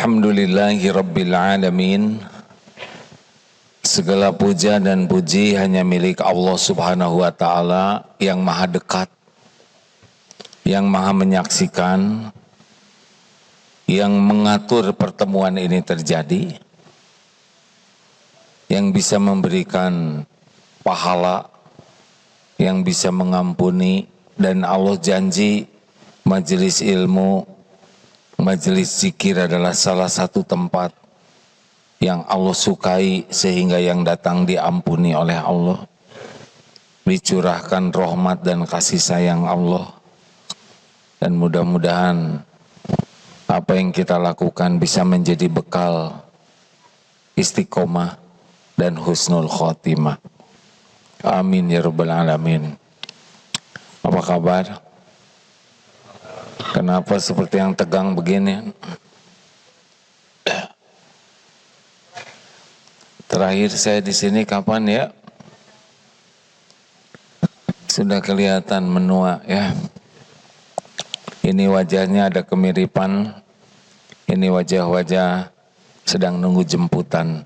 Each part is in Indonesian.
Alhamdulillahi Rabbil Alamin. Segala puja dan puji hanya milik Allah Subhanahu wa Ta'ala yang maha dekat, yang maha menyaksikan, yang mengatur pertemuan ini terjadi, yang bisa memberikan pahala, yang bisa mengampuni, dan Allah janji majelis ilmu, majelis zikir adalah salah satu tempat yang Allah sukai sehingga yang datang diampuni oleh Allah, dicurahkan rahmat dan kasih sayang Allah. Dan mudah-mudahan apa yang kita lakukan bisa menjadi bekal istiqomah dan husnul khotimah. Amin ya rabbal alamin. Apa kabar? Kenapa seperti yang tegang begini? Terakhir saya di sini kapan ya? Sudah kelihatan menua ya. Ini wajahnya ada kemiripan. Ini wajah-wajah sedang nunggu jemputan.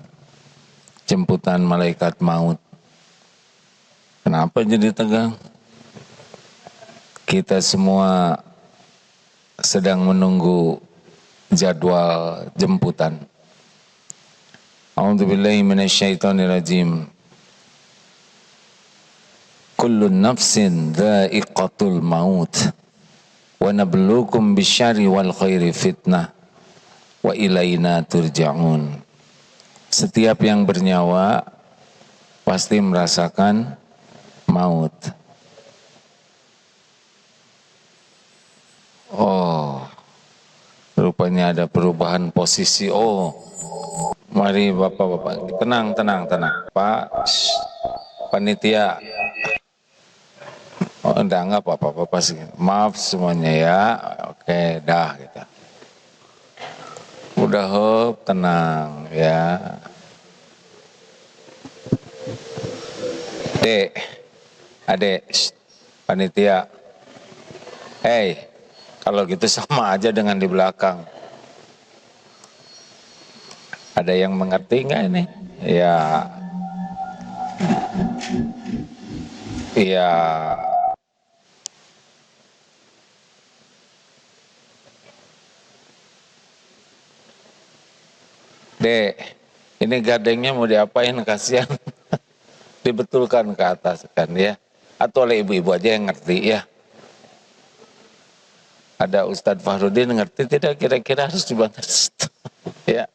Jemputan malaikat maut. Kenapa jadi tegang? Kita semua sedang menunggu jadwal jemputan. A'udzubillahi minasyaitonirrajim. Kullu nafsin dha'iqatul maut wa nabluukum bisyarri wal khairi fitnah wa ilaina turja'un. Setiap yang bernyawa pasti merasakan maut. Oh, rupanya ada perubahan posisi. Oh, mari bapak-bapak, tenang. Pak, panitia. Oh, enggak apa-apa sih. Maaf semuanya ya. Oke, dah kita. Udah tenang ya. Dek, adek, panitia. Hey, kalau gitu sama aja dengan di belakang. Ada yang mengerti nggak ini? Ya, iya. Dek, ini gardengnya mau diapain, kasihan. Dibetulkan ke atas kan ya. Atau oleh ibu-ibu aja yang ngerti ya. Ada Ustadz Fahrudin ngerti tidak kira-kira harus dibantu? Ya.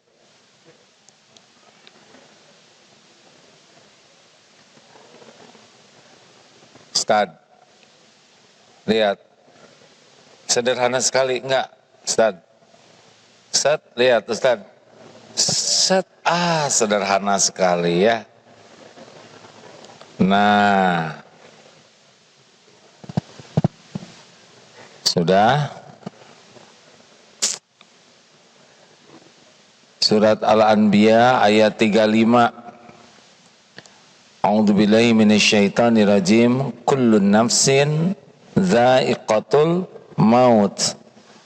Ustadz, lihat. Sederhana sekali, enggak? Ustadz, lihat Ustadz. Sederhana sekali ya. Nah, sudah. Surat Al-Anbiya ayat 35. A'udzubillahi minasyaitonirrajim. Kullu nafsin dha'iqatul maut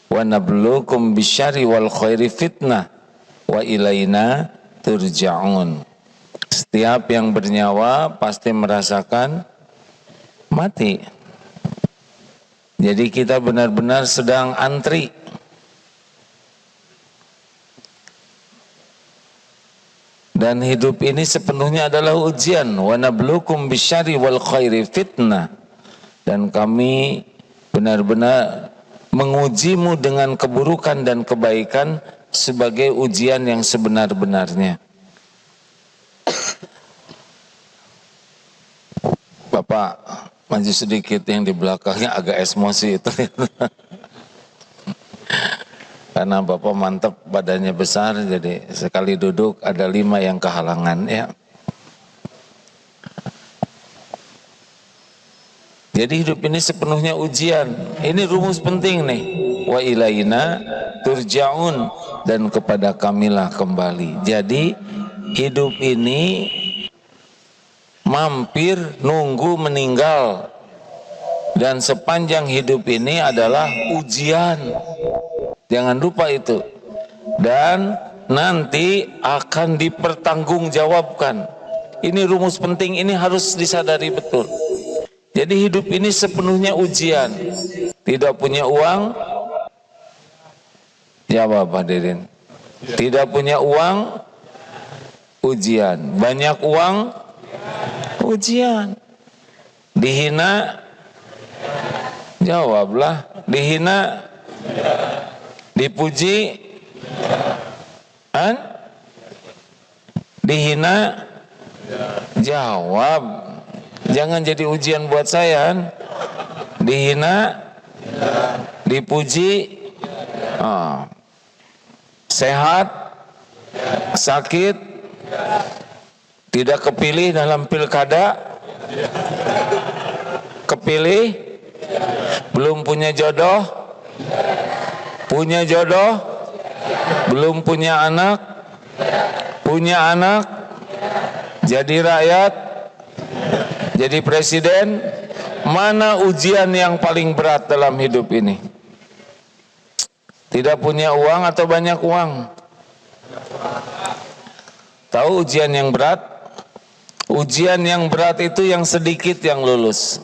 wa nabluukum bisyarri wal khairi fitnah wa ilaina turja'un. Setiap yang bernyawa pasti merasakan mati. Jadi kita benar-benar sedang antri. Dan hidup ini sepenuhnya adalah ujian. Wa nabluukum bisyarri wal khairi fitnah. Dan kami benar-benar mengujimu dengan keburukan dan kebaikan sebagai ujian yang sebenar-benarnya. Bapak, maju sedikit, yang di belakangnya agak emosi itu. Karena Bapak mantap, badannya besar, jadi sekali duduk ada 5 yang kehalangan ya. Jadi hidup ini sepenuhnya ujian. Ini rumus penting nih. Wa ilaina turja'un, dan kepada kamilah kembali. Jadi hidup ini mampir nunggu meninggal. Dan sepanjang hidup ini adalah ujian. Jangan lupa itu. dan nanti akan dipertanggungjawabkan. Ini rumus penting, ini harus disadari betul. Jadi hidup ini sepenuhnya ujian. Tidak punya uang, jawab hadirin. Tidak punya uang, ujian. Banyak uang, ujian. Dihina, jawablah. Dihina, dipuji, kan? Dihina, jawab. Jangan jadi ujian buat saya. Dihina, dipuji, sehat, sakit, tidak kepilih dalam pilkada, kepilih, belum punya jodoh, punya jodoh, belum punya anak, punya anak, jadi rakyat, jadi presiden. Mana ujian yang paling berat dalam hidup ini? Tidak punya uang atau banyak uang? Tahu ujian yang berat? Ujian yang berat itu yang sedikit yang lulus.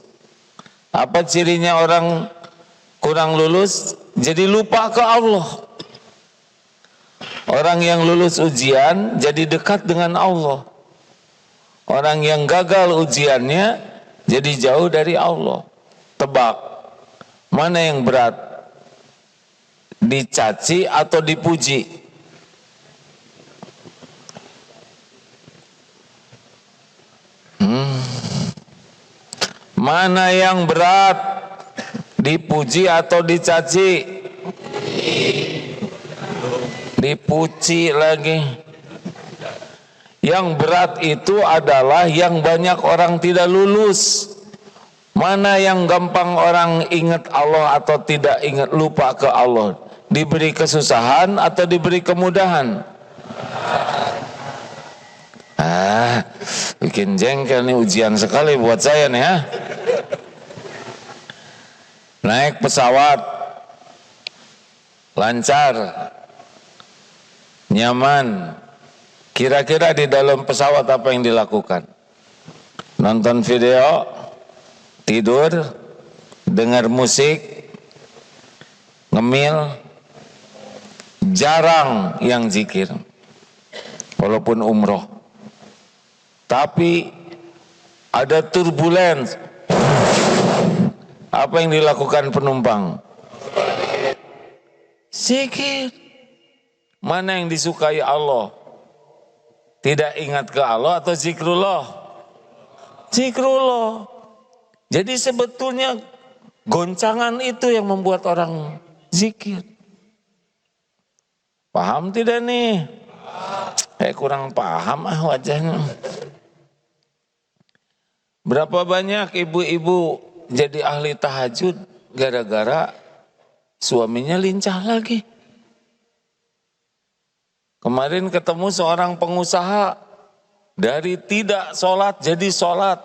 Apa cirinya orang kurang lulus? Jadi lupa ke Allah. Orang yang lulus ujian jadi dekat dengan Allah. Orang yang gagal ujiannya jadi jauh dari Allah. Tebak, mana yang berat? Dicaci atau dipuji? Mana yang berat? Dipuji atau dicaci? Dipuji lagi. Yang berat itu adalah yang banyak orang tidak lulus. Mana yang gampang orang ingat Allah atau tidak ingat, lupa ke Allah? Diberi kesusahan atau diberi kemudahan? Bikin jengkel nih, ujian sekali buat saya nih ya. Naik pesawat, lancar, nyaman. Kira-kira di dalam pesawat apa yang dilakukan? Nonton video, tidur, dengar musik, ngemil. Jarang yang zikir, walaupun umroh. Tapi ada turbulens. Apa yang dilakukan penumpang? Zikir. Mana yang disukai Allah? Tidak ingat ke Allah atau zikrullah? Zikrullah. Jadi sebetulnya goncangan itu yang membuat orang zikir. Paham tidak nih? Kurang paham wajahnya. Berapa banyak ibu-ibu jadi ahli tahajud gara-gara suaminya lincah lagi. Kemarin ketemu seorang pengusaha, dari tidak sholat jadi sholat,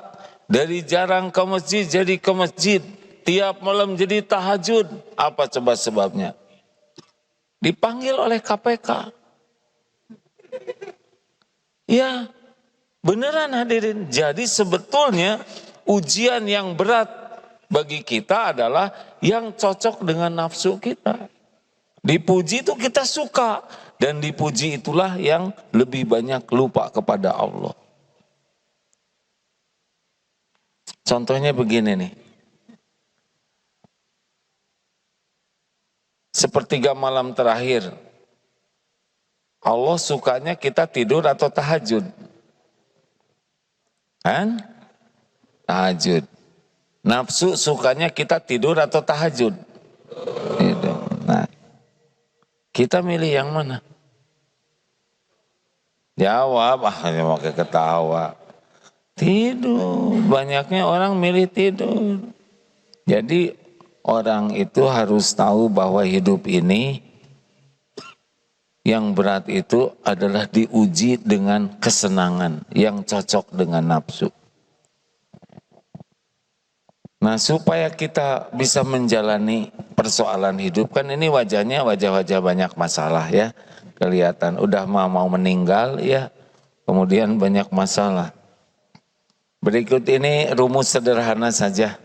dari jarang ke masjid jadi ke masjid, tiap malam jadi tahajud. Apa coba sebabnya? Dipanggil oleh KPK. Ya, beneran hadirin. Jadi sebetulnya ujian yang berat bagi kita adalah yang cocok dengan nafsu kita. Dipuji itu kita suka, dan dipuji itulah yang lebih banyak lupa kepada Allah. Contohnya begini nih. Sepertiga malam terakhir, Allah sukanya kita tidur atau tahajud? Kan? Tahajud. Nafsu sukanya kita tidur atau tahajud? Tidur. Nah, kita milih yang mana? Jawab, hanya pakai ketawa. Tidur. Banyaknya orang milih tidur. Jadi orang itu harus tahu bahwa hidup ini yang berat itu adalah diuji dengan kesenangan yang cocok dengan nafsu. Nah, supaya kita bisa menjalani persoalan hidup, kan ini wajahnya wajah-wajah banyak masalah ya. kelihatan. Udah mau meninggal ya, kemudian banyak masalah. Berikut ini rumus sederhana saja.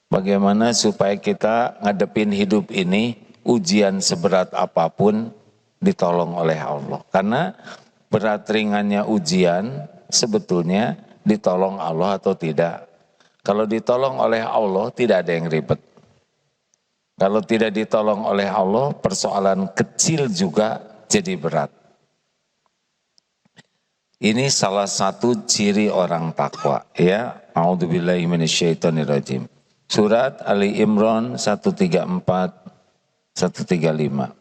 Bagaimana supaya kita ngadepin hidup ini, ujian seberat apapun ditolong oleh Allah. Karena berat ringannya ujian sebetulnya ditolong Allah atau tidak. Kalau ditolong oleh Allah tidak ada yang ribet. Kalau tidak ditolong oleh Allah, persoalan kecil juga jadi berat. Ini salah satu ciri orang takwa, ya. A'udzubillahi minasyaitonirrajim. Surat Ali Imran 134 135.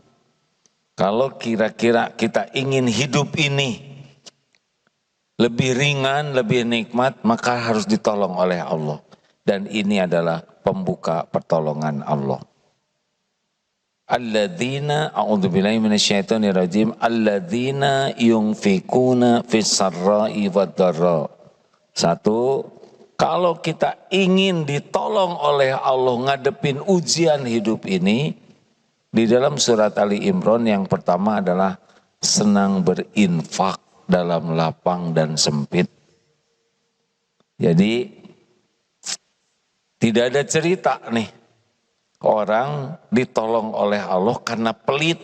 Kalau kira-kira kita ingin hidup ini lebih ringan, lebih nikmat, maka harus ditolong oleh Allah. Dan ini adalah pembuka pertolongan Allah. Alladzina a'udzubillahi minasyaitonirrajim alladzina yunfikuna fis sarra'i wad-dharra. Satu, kalau kita ingin ditolong oleh Allah ngadepin ujian hidup ini, di dalam surat Ali Imran yang pertama adalah senang berinfak dalam lapang dan sempit. Jadi tidak ada cerita nih orang ditolong oleh Allah karena pelit,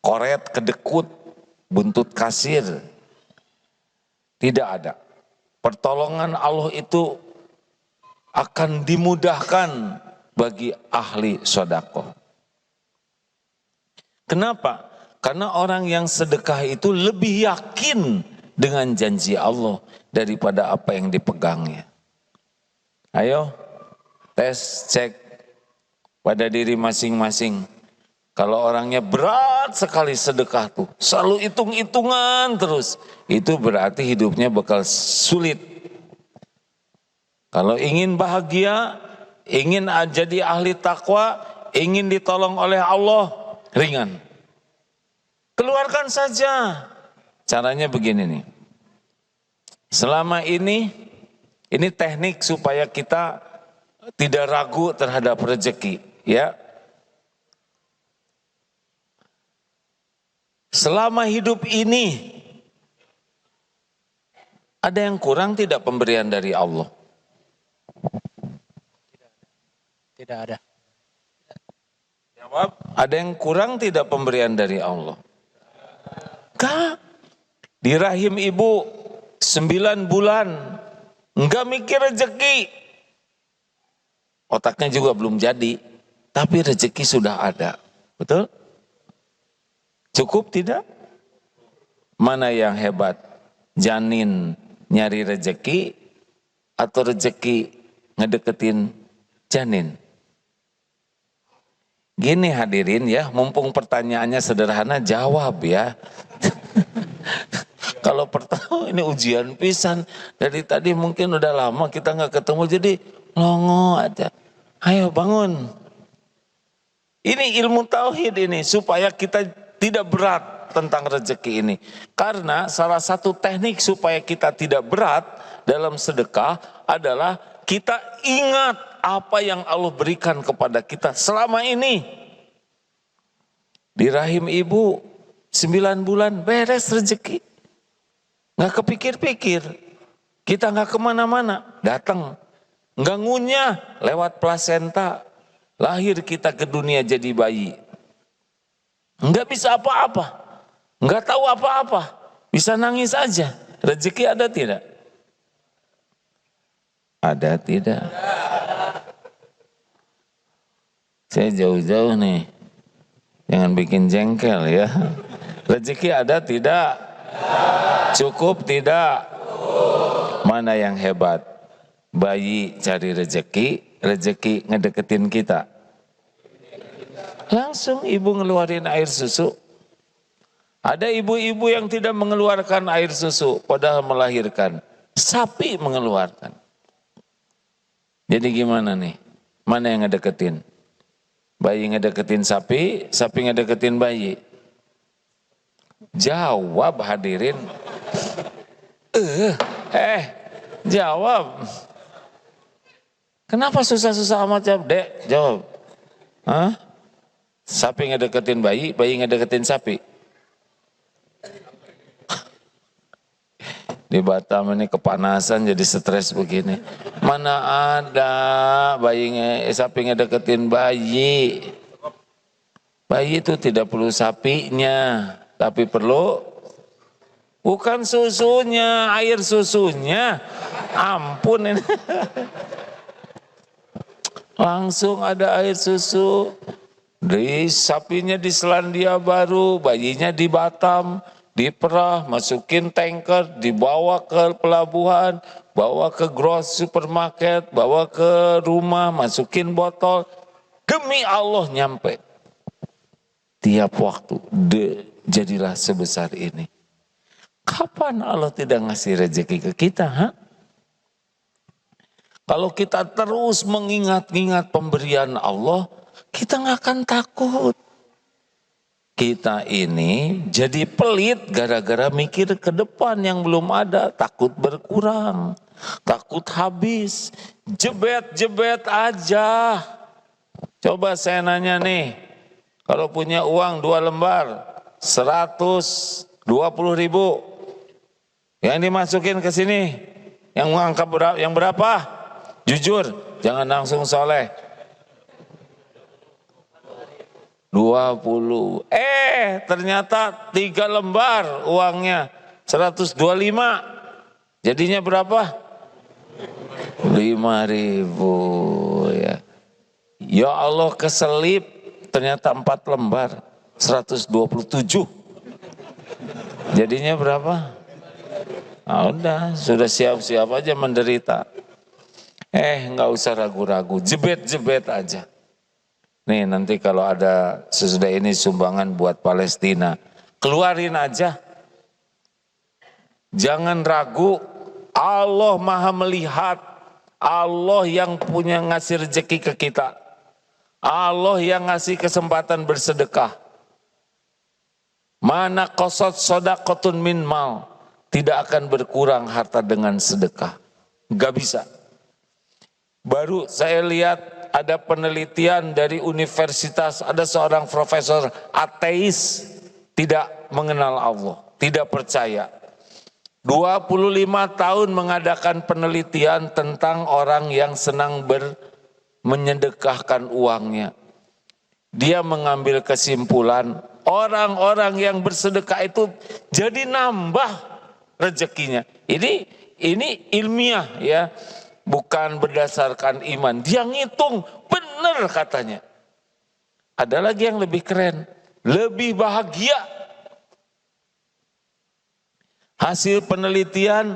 koret, kedekut, buntut kasir. Tidak ada. Pertolongan Allah itu akan dimudahkan bagi ahli sedekah. Kenapa? Karena orang yang sedekah itu lebih yakin dengan janji Allah daripada apa yang dipegangnya. Ayo, tes, cek pada diri masing-masing. Kalau orangnya berat sekali sedekah tuh, selalu hitung-hitungan terus, itu berarti hidupnya bakal sulit. Kalau ingin bahagia, ingin jadi ahli takwa, ingin ditolong oleh Allah, ringan. Keluarkan saja. Caranya begini nih. Selama ini teknik supaya kita tidak ragu terhadap rezeki, ya. Selama hidup ini ada yang kurang tidak pemberian dari Allah? Tidak ada. Jawab, ada yang kurang tidak pemberian dari Allah? Kak, di rahim ibu 9 bulan, enggak mikir rezeki. Otaknya juga belum jadi, tapi rezeki sudah ada. Betul? Cukup tidak? Mana yang hebat? Janin nyari rezeki atau rezeki ngedeketin janin? Gini hadirin ya, mumpung pertanyaannya sederhana, jawab ya. Kalau pertama ini ujian pisan, dari tadi mungkin udah lama kita nggak ketemu, jadi longo aja. Ayo bangun. Ini ilmu tauhid ini, supaya kita tidak berat tentang rezeki ini. Karena salah satu teknik supaya kita tidak berat dalam sedekah adalah kita ingat apa yang Allah berikan kepada kita selama ini. Di rahim ibu 9 bulan beres rezeki. Nggak kepikir-pikir. Kita nggak kemana-mana. Datang. Nggak ngunyah lewat plasenta. Lahir kita ke dunia jadi bayi. Nggak bisa apa-apa. Nggak tahu apa-apa. Bisa nangis aja. Rezeki ada tidak? Ada tidak? Saya jauh-jauh nih. Jangan bikin jengkel ya. Rezeki ada tidak? Cukup tidak? Mana yang hebat? Bayi cari rezeki, rezeki ngedeketin kita. Langsung ibu ngeluarin air susu. Ada ibu-ibu yang tidak mengeluarkan air susu padahal melahirkan. Sapi mengeluarkan. Jadi gimana nih? Mana yang ngedeketin? Bayi ngedeketin sapi, sapi ngedeketin bayi. Jawab hadirin. Jawab. Kenapa susah-susah amat jawab? Dek, jawab. Hah? Sapi ngedeketin bayi, bayi ngedeketin sapi. Di Batam ini kepanasan jadi stres begini. Mana ada bayi sapi ngedeketin bayi. Bayi itu tidak perlu sapinya, tapi perlu bukan susunya, air susunya. Ampun ini. Langsung ada air susu. Di sapinya di Selandia Baru, bayinya di Batam, diperah, masukin tanker, dibawa ke pelabuhan, bawa ke grocery supermarket, bawa ke rumah, masukin botol. Demi Allah nyampe. Tiap waktu, jadilah sebesar ini. Kapan Allah tidak ngasih rezeki ke kita? Ha? Kalau kita terus mengingat-ingat pemberian Allah, kita nggak akan takut. Kita ini jadi pelit gara-gara mikir ke depan yang belum ada. Takut berkurang, takut habis. Jebet-jebet aja. Coba saya nanya nih, kalau punya uang 2 lembar, 120.000. Yang dimasukin ke sini, yang angka berapa? Yang berapa? Jujur, jangan langsung soleh. 20. Ternyata 3 lembar uangnya 125. Jadinya berapa? 5.000 ya. Ya Allah keselip, ternyata 4 lembar 127. Jadinya berapa? Nah, udah, sudah siap-siap aja menderita. Nggak usah ragu-ragu, jebet-jebet aja. Nih nanti kalau ada sesudah ini sumbangan buat Palestina, keluarin aja. Jangan ragu, Allah Maha melihat, Allah yang punya ngasih rezeki ke kita. Allah yang ngasih kesempatan bersedekah. Mana qasad shadaqatun min mal, tidak akan berkurang harta dengan sedekah. Gak bisa. Baru saya lihat ada penelitian dari universitas, ada seorang profesor ateis, tidak mengenal Allah, tidak percaya. 25 tahun mengadakan penelitian tentang orang yang senang menyedekahkan uangnya. Dia mengambil kesimpulan, orang-orang yang bersedekah itu jadi nambah rezekinya. Ini ilmiah ya. Bukan berdasarkan iman, dia ngitung benar katanya. Ada lagi yang lebih keren, lebih bahagia. Hasil penelitian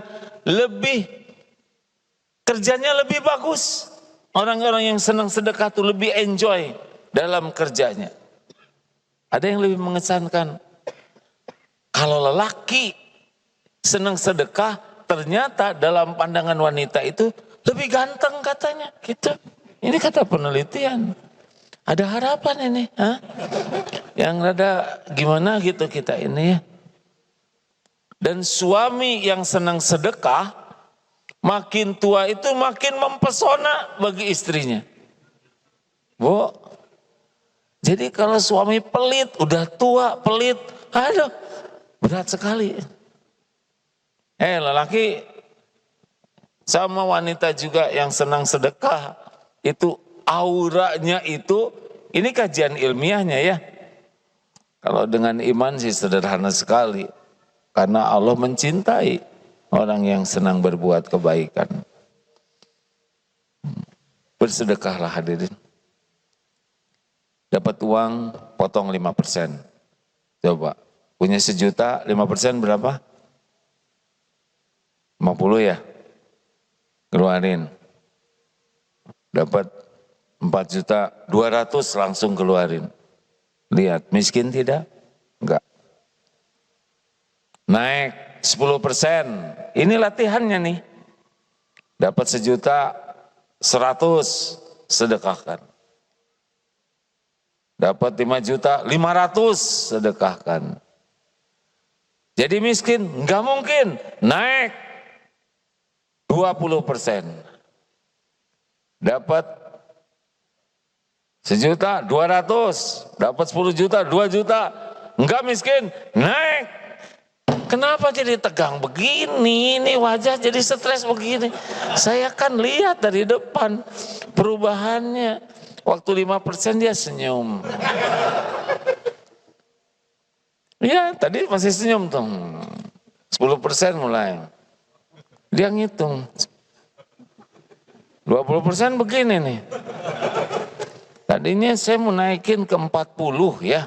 kerjanya lebih bagus. Orang-orang yang senang sedekah itu lebih enjoy dalam kerjanya. Ada yang lebih mengesankan. Kalau lelaki senang sedekah, ternyata dalam pandangan wanita itu lebih ganteng katanya, gitu. Ini kata penelitian. Ada harapan ini, ha? Yang rada gimana gitu kita ini ya. Dan suami yang senang sedekah, makin tua itu makin mempesona bagi istrinya. Bu, jadi kalau suami pelit, udah tua pelit, aduh berat sekali. Lelaki sama wanita juga yang senang sedekah, itu auranya itu, ini kajian ilmiahnya ya. Kalau dengan iman sih sederhana sekali. Karena Allah mencintai orang yang senang berbuat kebaikan. Bersedekahlah hadirin. Dapat uang, potong 5%. Coba, punya 1 juta, 5% berapa? 50 ya? Keluarin. Dapat 4.200.000 langsung keluarin. Lihat, miskin tidak? Enggak. Naik 10%. Ini latihannya nih. Dapat 1.100.000 sedekahkan. Dapat 5.500.000 sedekahkan. Jadi miskin? Enggak mungkin. Naik 20%. Dapat 1.200.000, dapat 10 juta, 2 juta, enggak miskin, naik kenapa jadi tegang begini, ini wajah jadi stres begini. Saya kan lihat dari depan perubahannya. Waktu 5% dia senyum. Ya tadi masih senyum tuh. 10% mulai. Dia ngitung. 20% begini nih. Tadinya saya mau naikin ke 40 ya.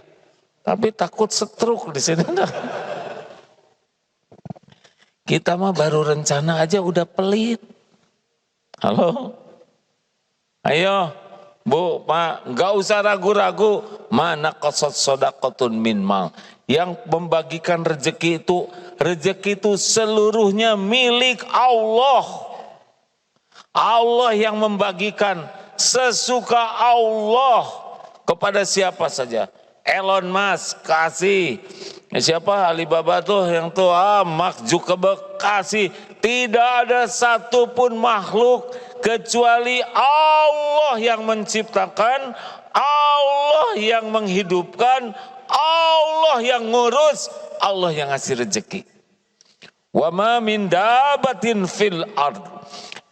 Tapi takut stroke di sini. Kita mah baru rencana aja udah pelit. Halo? Ayo, Bu, Pak, nggak usah ragu-ragu. Mana qasad shadaqatun min mal. Yang membagikan rezeki itu seluruhnya milik Allah. Allah yang membagikan sesuka Allah kepada siapa saja. Elon Musk kasih. Siapa Alibaba tuh yang tuh Mark Zuckerberg kasih. Tidak ada satupun makhluk kecuali Allah yang menciptakan, Allah yang menghidupkan, Allah yang ngurus, Allah yang ngasih rezeki. Wa ma min dabatin fil ard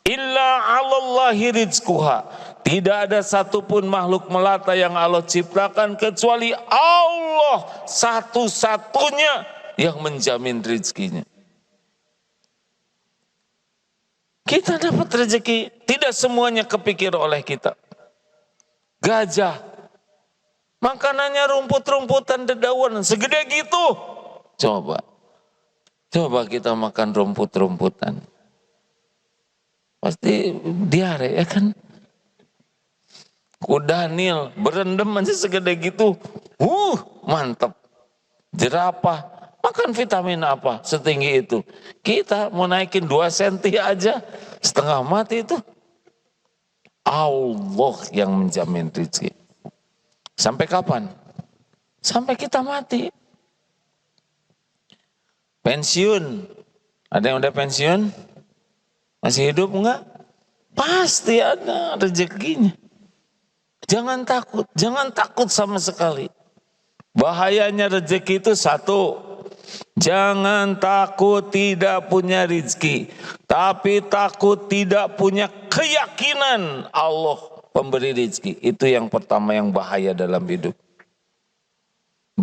illa 'alallahi rizquha. Tidak ada satupun makhluk melata yang Allah ciptakan kecuali Allah satu-satunya yang menjamin rezekinya. Kita dapat rezeki, tidak semuanya kepikir oleh kita. Gajah, makanannya rumput-rumputan dedaunan segede gitu. Coba kita makan rumput-rumputan. Pasti diare ya kan. Kuda Nil berendam aja segede gitu. Mantap. Jerapah makan vitamin apa setinggi itu. Kita mau naikin 2 cm aja setengah mati itu. Allah yang menjamin rezeki. Sampai kapan? Sampai kita mati. Pensiun. Ada yang udah pensiun? Masih hidup enggak? Pasti ada rezekinya. Jangan takut sama sekali. Bahayanya rezeki itu satu, jangan takut tidak punya rezeki, tapi takut tidak punya keyakinan Allah pemberi rezeki. Itu yang pertama yang bahaya dalam hidup. 2,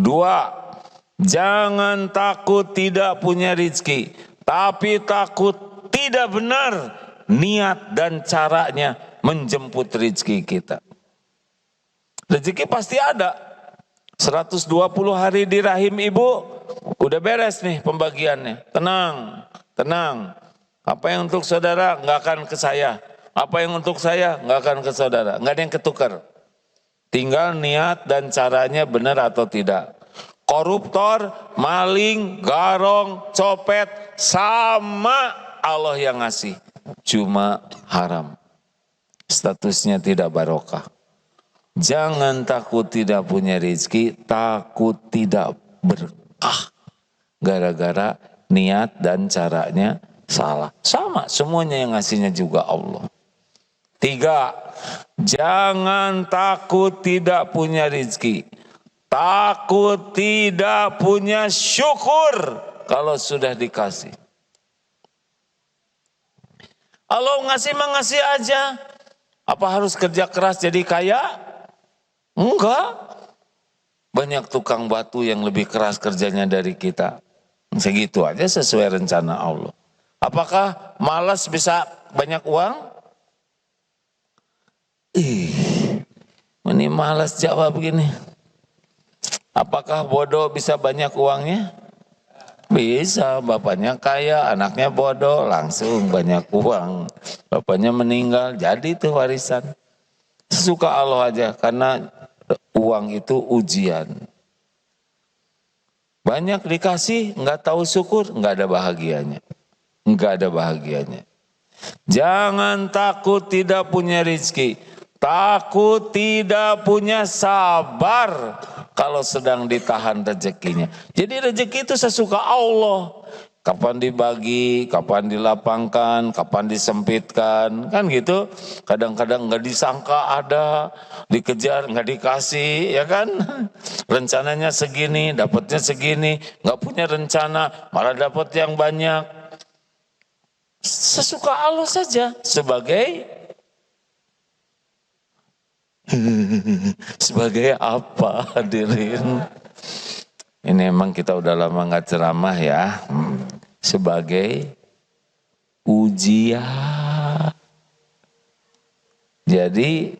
jangan takut tidak punya rezeki, tapi takut tidak benar niat dan caranya menjemput rezeki kita. Rezeki pasti ada. 120 hari di rahim ibu, udah beres nih pembagiannya. Tenang. Apa yang untuk saudara nggak akan ke saya. Apa yang untuk saya nggak akan ke saudara. Nggak ada yang ketukar. Tinggal niat dan caranya benar atau tidak. Koruptor, maling, garong, copet, sama Allah yang ngasih. Cuma haram. Statusnya tidak barokah. Jangan takut tidak punya rezeki, takut tidak berkah. Gara-gara niat dan caranya salah. Sama, semuanya yang ngasihnya juga Allah. 3, jangan takut tidak punya rezeki. Takut tidak punya syukur kalau sudah dikasih. Allah ngasih aja. Apa harus kerja keras jadi kaya? Enggak. Banyak tukang batu yang lebih keras kerjanya dari kita. Segitu aja sesuai rencana Allah. Apakah malas bisa banyak uang? Ini malas jawab begini. Apakah bodoh bisa banyak uangnya? Bisa, bapaknya kaya, anaknya bodoh, langsung banyak uang. Bapaknya meninggal, jadi itu warisan. Sesuka Allah aja, karena uang itu ujian. Banyak dikasih, nggak tahu syukur, nggak ada bahagianya. Nggak ada bahagianya. Jangan takut tidak punya rezeki. Takut tidak punya sabar kalau sedang ditahan rezekinya. Jadi rezeki itu sesuka Allah. Kapan dibagi, kapan dilapangkan, kapan disempitkan, kan gitu. Kadang-kadang nggak disangka ada, dikejar nggak dikasih, ya kan? Rencananya segini, dapatnya segini, nggak punya rencana, malah dapat yang banyak. Sesuka Allah saja sebagai sebagai apa hadirin? Ini emang kita udah lama nggak ceramah ya. Sebagai ujian. Jadi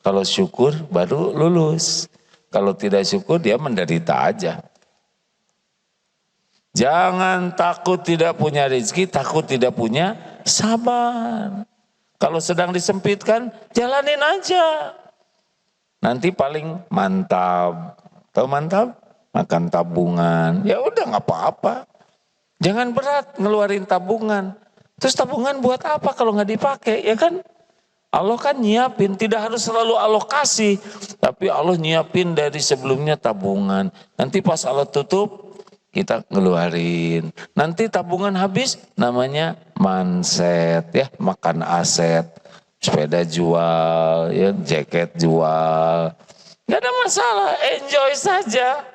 kalau syukur baru lulus. Kalau tidak syukur dia menderita aja. Jangan takut tidak punya rezeki, takut tidak punya sabar. Kalau sedang disempitkan, jalanin aja. Nanti paling mantap. Tahu mantap? Makan tabungan. Ya udah nggak apa-apa. Jangan berat ngeluarin tabungan. Terus tabungan buat apa kalau nggak dipakai, ya kan? Allah kan nyiapin, tidak harus selalu alokasi. Tapi Allah nyiapin dari sebelumnya tabungan. Nanti pas Allah tutup, kita ngeluarin. Nanti tabungan habis, namanya manset, ya makan aset. Sepeda jual, ya jaket jual. Gak ada masalah, enjoy saja.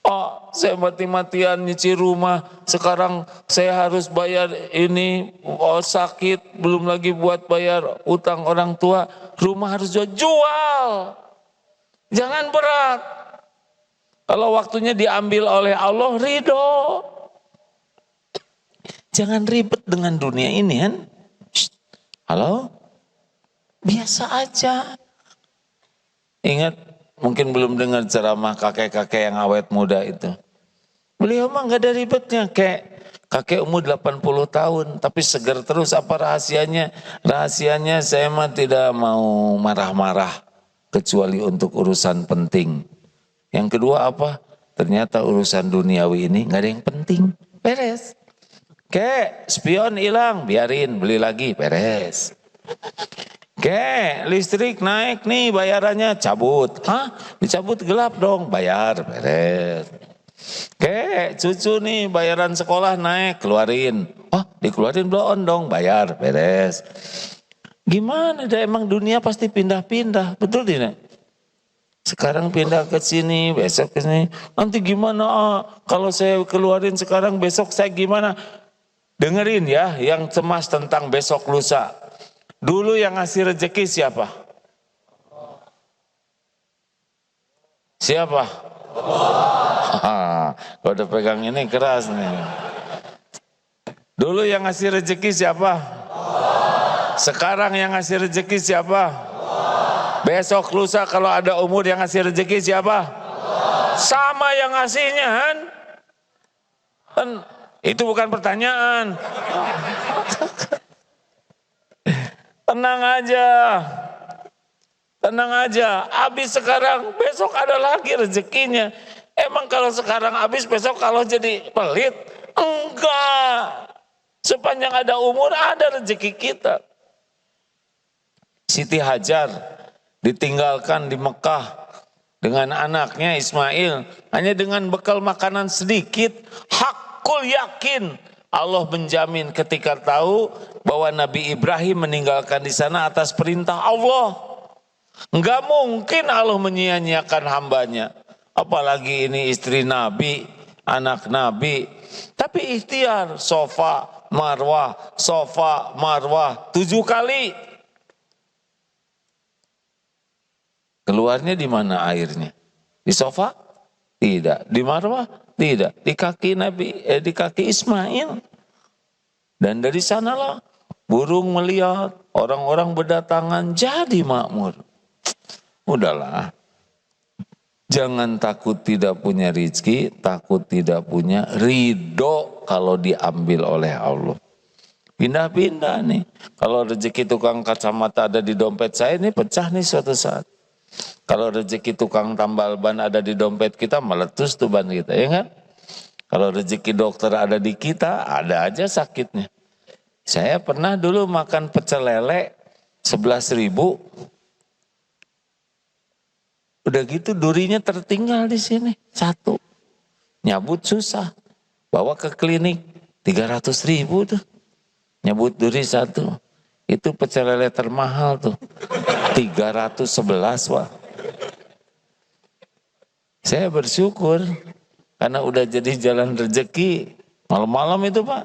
Oh, saya mati-matian nyuci rumah, sekarang saya harus bayar ini, oh sakit, belum lagi buat bayar utang orang tua, rumah harus jual. Jangan berat. Kalau waktunya diambil oleh Allah, ridho. Jangan ribet dengan dunia ini kan. Halo? Biasa aja. Ingat, mungkin belum dengar ceramah kakek-kakek yang awet muda itu. Beliau mah gak ada ribetnya, kayak kakek umur 80 tahun, tapi segar terus. Apa rahasianya? Rahasianya saya mah tidak mau marah-marah, kecuali untuk urusan penting. Yang kedua apa? Ternyata urusan duniawi ini gak ada yang penting, beres. Kayak spion hilang, biarin, beli lagi, beres. Oke, listrik naik nih bayarannya, cabut. Hah? Dicabut gelap dong, bayar, beres. Oke, cucu nih bayaran sekolah naik, keluarin. Oh, dikeluarin belum dong, bayar, beres. Gimana deh, emang dunia pasti pindah-pindah, betul tidak? Sekarang pindah ke sini, besok ke sini. Nanti gimana kalau saya keluarin sekarang, besok saya gimana? Dengerin ya, yang cemas tentang besok lusa. Dulu yang ngasih rezeki siapa? Siapa? Kalau udah pegang ini keras nih. Dulu yang ngasih rezeki siapa? Sekarang yang ngasih rezeki siapa? Besok lusa kalau ada umur yang ngasih rezeki siapa? Sama yang ngasihnya kan? Itu bukan pertanyaan. Tenang aja, tenang aja. Habis sekarang, besok ada lagi rezekinya. Emang kalau sekarang habis, besok kalau jadi pelit? Enggak. Sepanjang ada umur, ada rezeki kita. Siti Hajar ditinggalkan di Mekah dengan anaknya Ismail, hanya dengan bekal makanan sedikit. Hakul yakin Allah menjamin ketika tahu bahwa Nabi Ibrahim meninggalkan di sana atas perintah Allah. Enggak mungkin Allah menyia-nyiakan hambanya. Apalagi ini istri Nabi, anak Nabi. Tapi ikhtiar, Sofa, Marwah, 7 kali. Keluarnya di mana airnya? Di Sofa? Tidak. Di Marwah? Tidak. Di kaki di kaki Ismail. Dan dari sanalah burung melihat, orang-orang berdatangan, jadi makmur. Udahlah. Jangan takut tidak punya rezeki, takut tidak punya ridho kalau diambil oleh Allah. Pindah-pindah nih. Kalau rezeki tukang kacamata ada di dompet saya, ini pecah nih suatu saat. Kalau rezeki tukang tambal ban ada di dompet kita, meletus tuh ban kita, ya kan? Kalau rezeki dokter ada di kita, ada aja sakitnya. Saya pernah dulu makan pecel lele 11.000. Udah gitu durinya tertinggal di sini, 1. Nyabut susah. Bawa ke klinik. 300.000 tuh. Nyebut duri satu. Itu pecel lele termahal tuh. 311 wah. Saya bersyukur karena udah jadi jalan rezeki. Malam-malam itu Pak.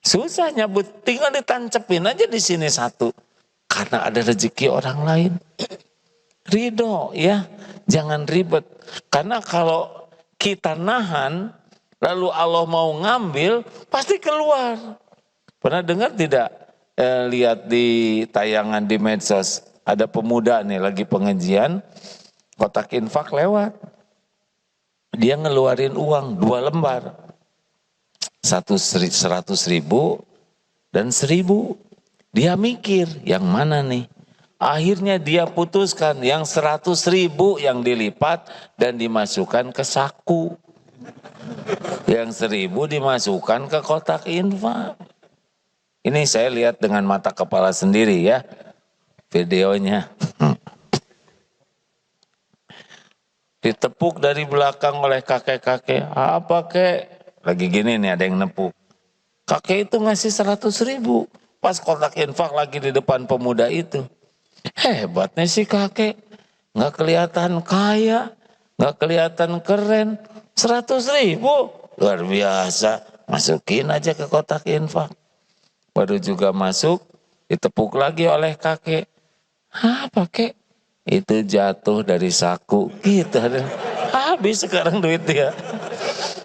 Susah nyebut, tinggal ditancepin aja di sini satu. Karena ada rezeki orang lain. Ridho ya, jangan ribet. Karena kalau kita nahan, lalu Allah mau ngambil, pasti keluar. Pernah dengar tidak? Lihat di tayangan di medsos, ada pemuda nih lagi pengajian, kotak infak lewat. Dia ngeluarin uang 2 lembar. 100.000 dan 1.000. Dia mikir yang mana nih? Akhirnya dia putuskan yang 100.000 yang dilipat dan dimasukkan ke saku. Yang 1.000 dimasukkan ke kotak infak. Ini saya lihat dengan mata kepala sendiri ya videonya. Ditepuk dari belakang oleh kakek-kakek. Apa kek? Lagi gini nih ada yang nepuk. Kakek itu ngasih 100.000. Pas kotak infak lagi di depan pemuda itu. Hebatnya si kakek, nggak kelihatan kaya, nggak kelihatan keren, 100.000 luar biasa, masukin aja ke kotak infak. Baru juga masuk, ditepuk lagi oleh kakek. Apa kek? Itu jatuh dari saku, gitu. Habis sekarang duit dia.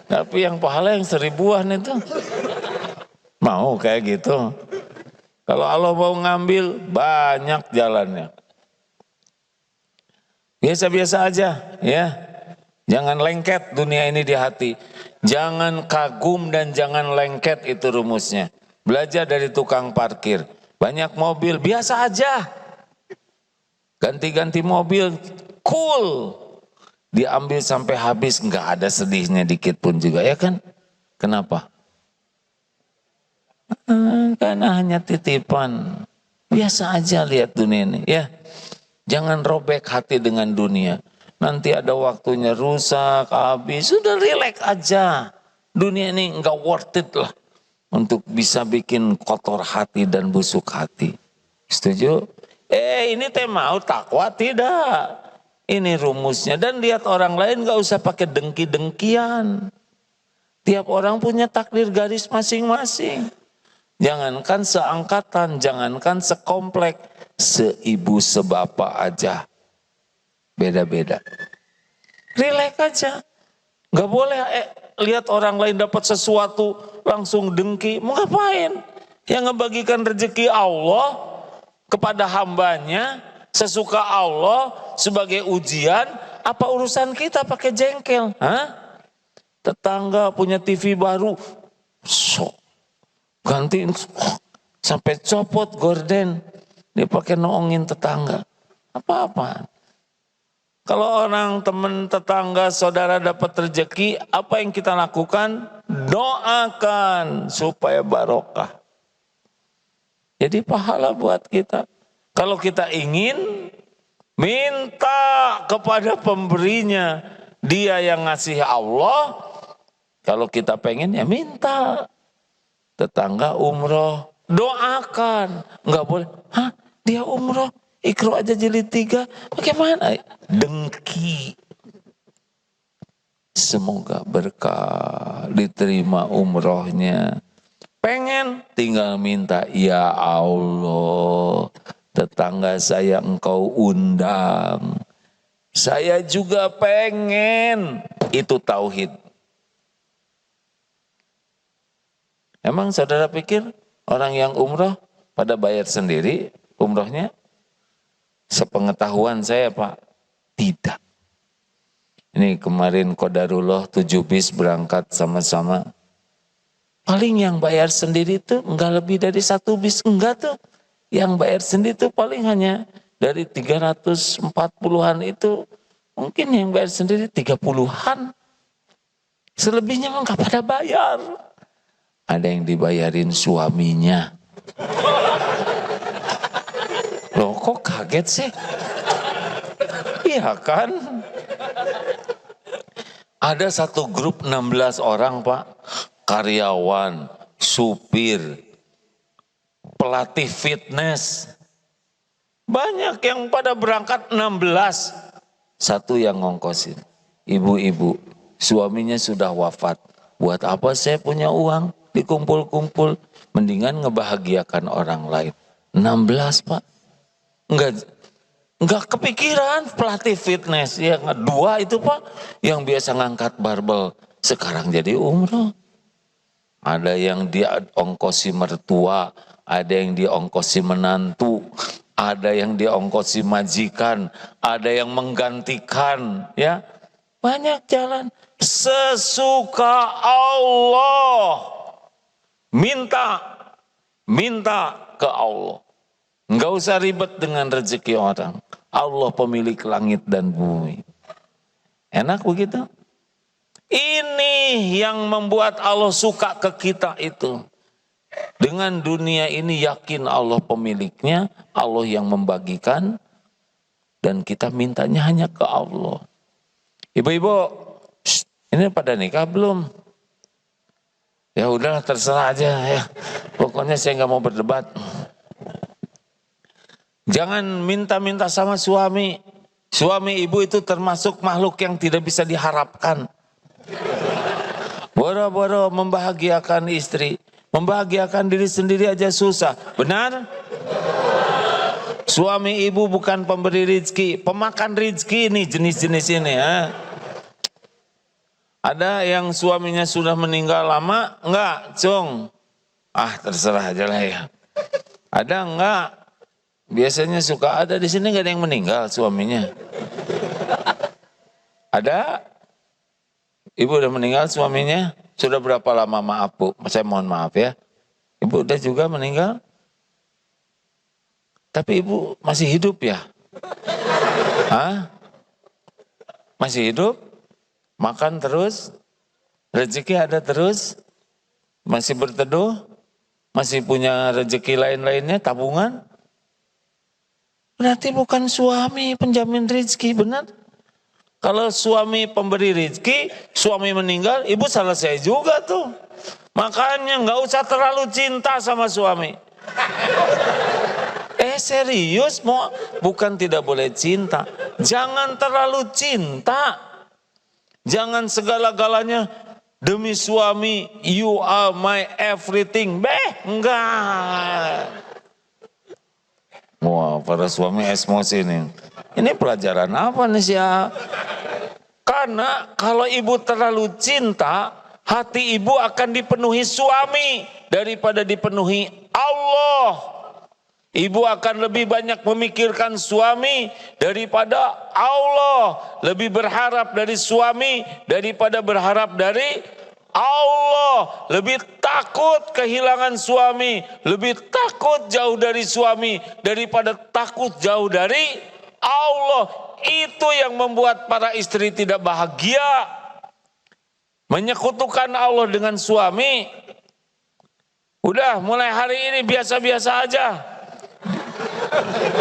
Tapi yang pahala yang 1.000-an itu, mau kayak gitu. Kalau Allah mau ngambil, banyak jalannya. Biasa-biasa aja, ya. Jangan lengket dunia ini di hati. Jangan kagum dan jangan lengket, itu rumusnya. Belajar dari tukang parkir. Banyak mobil, biasa aja. Ganti-ganti mobil, cool. Diambil sampai habis, nggak ada sedihnya dikit pun juga, ya kan? Kenapa? Karena hanya titipan. Biasa aja lihat dunia ini ya. Jangan robek hati dengan dunia. Nanti ada waktunya rusak, habis. Sudah relax aja. Dunia ini enggak worth it lah. Untuk bisa bikin kotor hati dan busuk hati. Setuju? Ini teh mau takwa tidak. Ini rumusnya. Dan lihat orang lain enggak usah pakai dengki-dengkian. Tiap orang punya takdir garis masing-masing. Jangankan seangkatan, jangankan sekomplek, seibu sebapak aja. Beda-beda. Relax aja. Gak boleh lihat orang lain dapat sesuatu langsung dengki. Mau ngapain? Yang ngebagikan rezeki Allah kepada hambanya, sesuka Allah sebagai ujian, apa urusan kita pakai jengkel? Hah? Tetangga punya TV baru, sok. Gantiin sampai copot gorden, dia pakai noongin tetangga. Apa-apa? Kalau orang teman tetangga saudara dapat rezeki, apa yang kita lakukan? Doakan supaya barokah. Jadi pahala buat kita. Kalau kita ingin, minta kepada pemberinya. Dia yang ngasih Allah. Kalau kita pengen ya minta. Tetangga umroh, doakan. Enggak boleh, dia umroh, Iqra aja jilid 3, bagaimana? Dengki. Semoga berkah, diterima umrohnya. Pengen, tinggal minta, ya Allah, tetangga saya engkau undang. Saya juga pengen, itu tauhid. Emang saudara pikir orang yang umroh pada bayar sendiri umrohnya? Sepengetahuan saya Pak, tidak. Ini kemarin Qadarullah 7 bis berangkat sama-sama. Paling yang bayar sendiri tuh enggak lebih dari 1 bis, enggak tuh. Yang bayar sendiri tuh paling hanya dari 340-an itu, mungkin yang bayar sendiri 30-an. Selebihnya enggak pada bayar. Ada yang dibayarin suaminya. Loh kok kaget sih? Iya kan? Ada satu grup 16 orang Pak. karyawan, supir, pelatih fitness. Banyak yang pada berangkat 16. Satu yang ngongkosin. Ibu-ibu, suaminya sudah wafat. Buat apa saya punya uang? Dikumpul-kumpul. Mendingan ngebahagiakan orang lain. 16 Pak. Enggak kepikiran pelatih fitness. Yang kedua itu Pak, yang biasa ngangkat barbel. Sekarang jadi umroh. Ada yang diongkosi mertua, ada yang diongkosi menantu, ada yang diongkosi majikan, ada yang menggantikan, ya. Banyak jalan. Sesuka Allah. Minta ke Allah. Enggak usah ribet dengan rezeki orang. Allah pemilik langit dan bumi. Enak begitu? Ini yang membuat Allah suka ke kita itu. Dengan dunia ini yakin Allah pemiliknya, Allah yang membagikan, dan kita mintanya hanya ke Allah. Ibu-ibu, ini pada nikah belum? Ya udah terserah aja ya. Pokoknya saya nggak mau berdebat. Jangan minta-minta sama suami. Suami ibu itu termasuk makhluk yang tidak bisa diharapkan. Boro-boro membahagiakan istri, membahagiakan diri sendiri aja susah. Benar? Suami ibu bukan pemberi rizki, pemakan rizki ini jenis-jenis ini ya. Ada yang suaminya sudah meninggal lama? Enggak, Cung. Ah, terserah aja lah ya. Ada enggak? Biasanya suka ada di sini enggak ada yang meninggal suaminya. Ada? Ibu udah meninggal suaminya? Sudah berapa lama? Maaf Bu, saya mohon maaf ya. Ibu udah juga meninggal? Tapi ibu masih hidup ya? Hah? Masih hidup? Makan terus? Rezeki ada terus? Masih berteduh? Masih punya rezeki lain-lainnya, tabungan? Berarti bukan suami penjamin rezeki, benar? Kalau suami pemberi rezeki, suami meninggal, ibu salah saya juga tuh. Makanya nggak usah terlalu cinta sama suami. Serius, mau bukan tidak boleh cinta. Jangan terlalu cinta. Jangan segala-galanya demi suami, you are my everything. Enggak. Wah, para suami emosi nih. Ini pelajaran apa nih sih ya? Karena kalau ibu terlalu cinta, hati ibu akan dipenuhi suami daripada dipenuhi Allah. Ibu akan lebih banyak memikirkan suami daripada Allah. Lebih berharap dari suami daripada berharap dari Allah. Lebih takut kehilangan suami. Lebih takut jauh dari suami daripada takut jauh dari Allah. Itu yang membuat para istri tidak bahagia. Menyekutukan Allah dengan suami. Udah mulai hari ini biasa-biasa aja.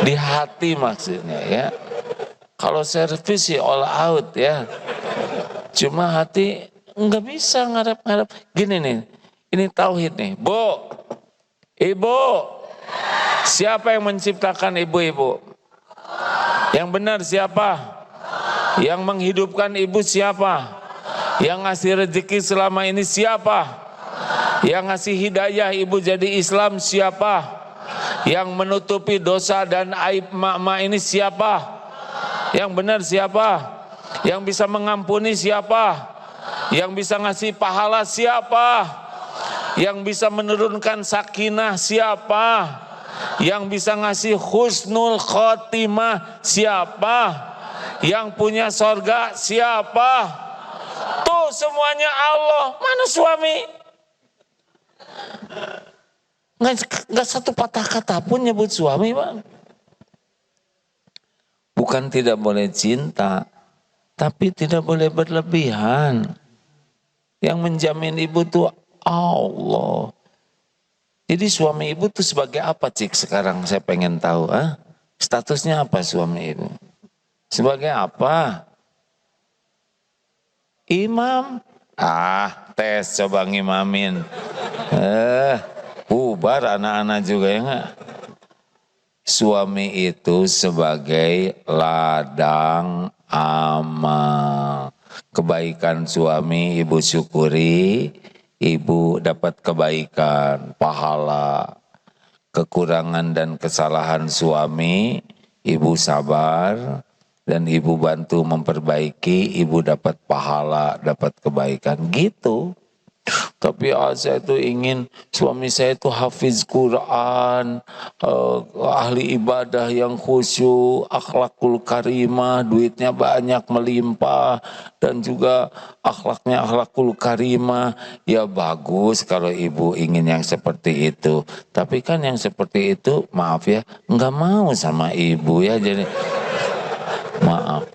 Di hati maksudnya ya. Kalau servis sih all out ya. Cuma hati nggak bisa ngarep-ngarep. Gini nih, ini tauhid nih. Bu, ibu, siapa yang menciptakan ibu-ibu? Yang benar siapa? Yang menghidupkan ibu siapa? Yang ngasih rezeki selama ini siapa? Yang ngasih hidayah ibu jadi Islam siapa? Yang menutupi dosa dan aib mak-mak ini siapa? Yang benar siapa? Yang bisa mengampuni siapa? Yang bisa ngasih pahala siapa? Yang bisa menurunkan sakinah siapa? Yang bisa ngasih husnul khotimah siapa? Yang punya sorga siapa? Tuh semuanya Allah. Mana suami? Nggak satu patah kata pun nyebut suami, Bang. Bukan tidak boleh cinta, tapi tidak boleh berlebihan. Yang menjamin ibu tuh Allah. Jadi suami ibu tuh sebagai apa, Cik? Sekarang saya pengen tahu, statusnya apa suami ibu? Sebagai apa? Imam, Tes coba ngimamin. Bubar anak-anak juga ya enggak? Suami itu sebagai ladang amal. Kebaikan suami ibu syukuri, ibu dapat kebaikan, pahala. Kekurangan dan kesalahan suami, ibu sabar dan ibu bantu memperbaiki, ibu dapat pahala, dapat kebaikan. Gitu. Tapi saya itu ingin suami saya itu hafiz Quran, ahli ibadah yang khusyuk, akhlakul karimah, duitnya banyak melimpah, dan juga akhlaknya akhlakul karimah. Ya bagus kalau ibu ingin yang seperti itu. Tapi kan yang seperti itu, maaf ya, nggak mau sama ibu ya, jadi maaf.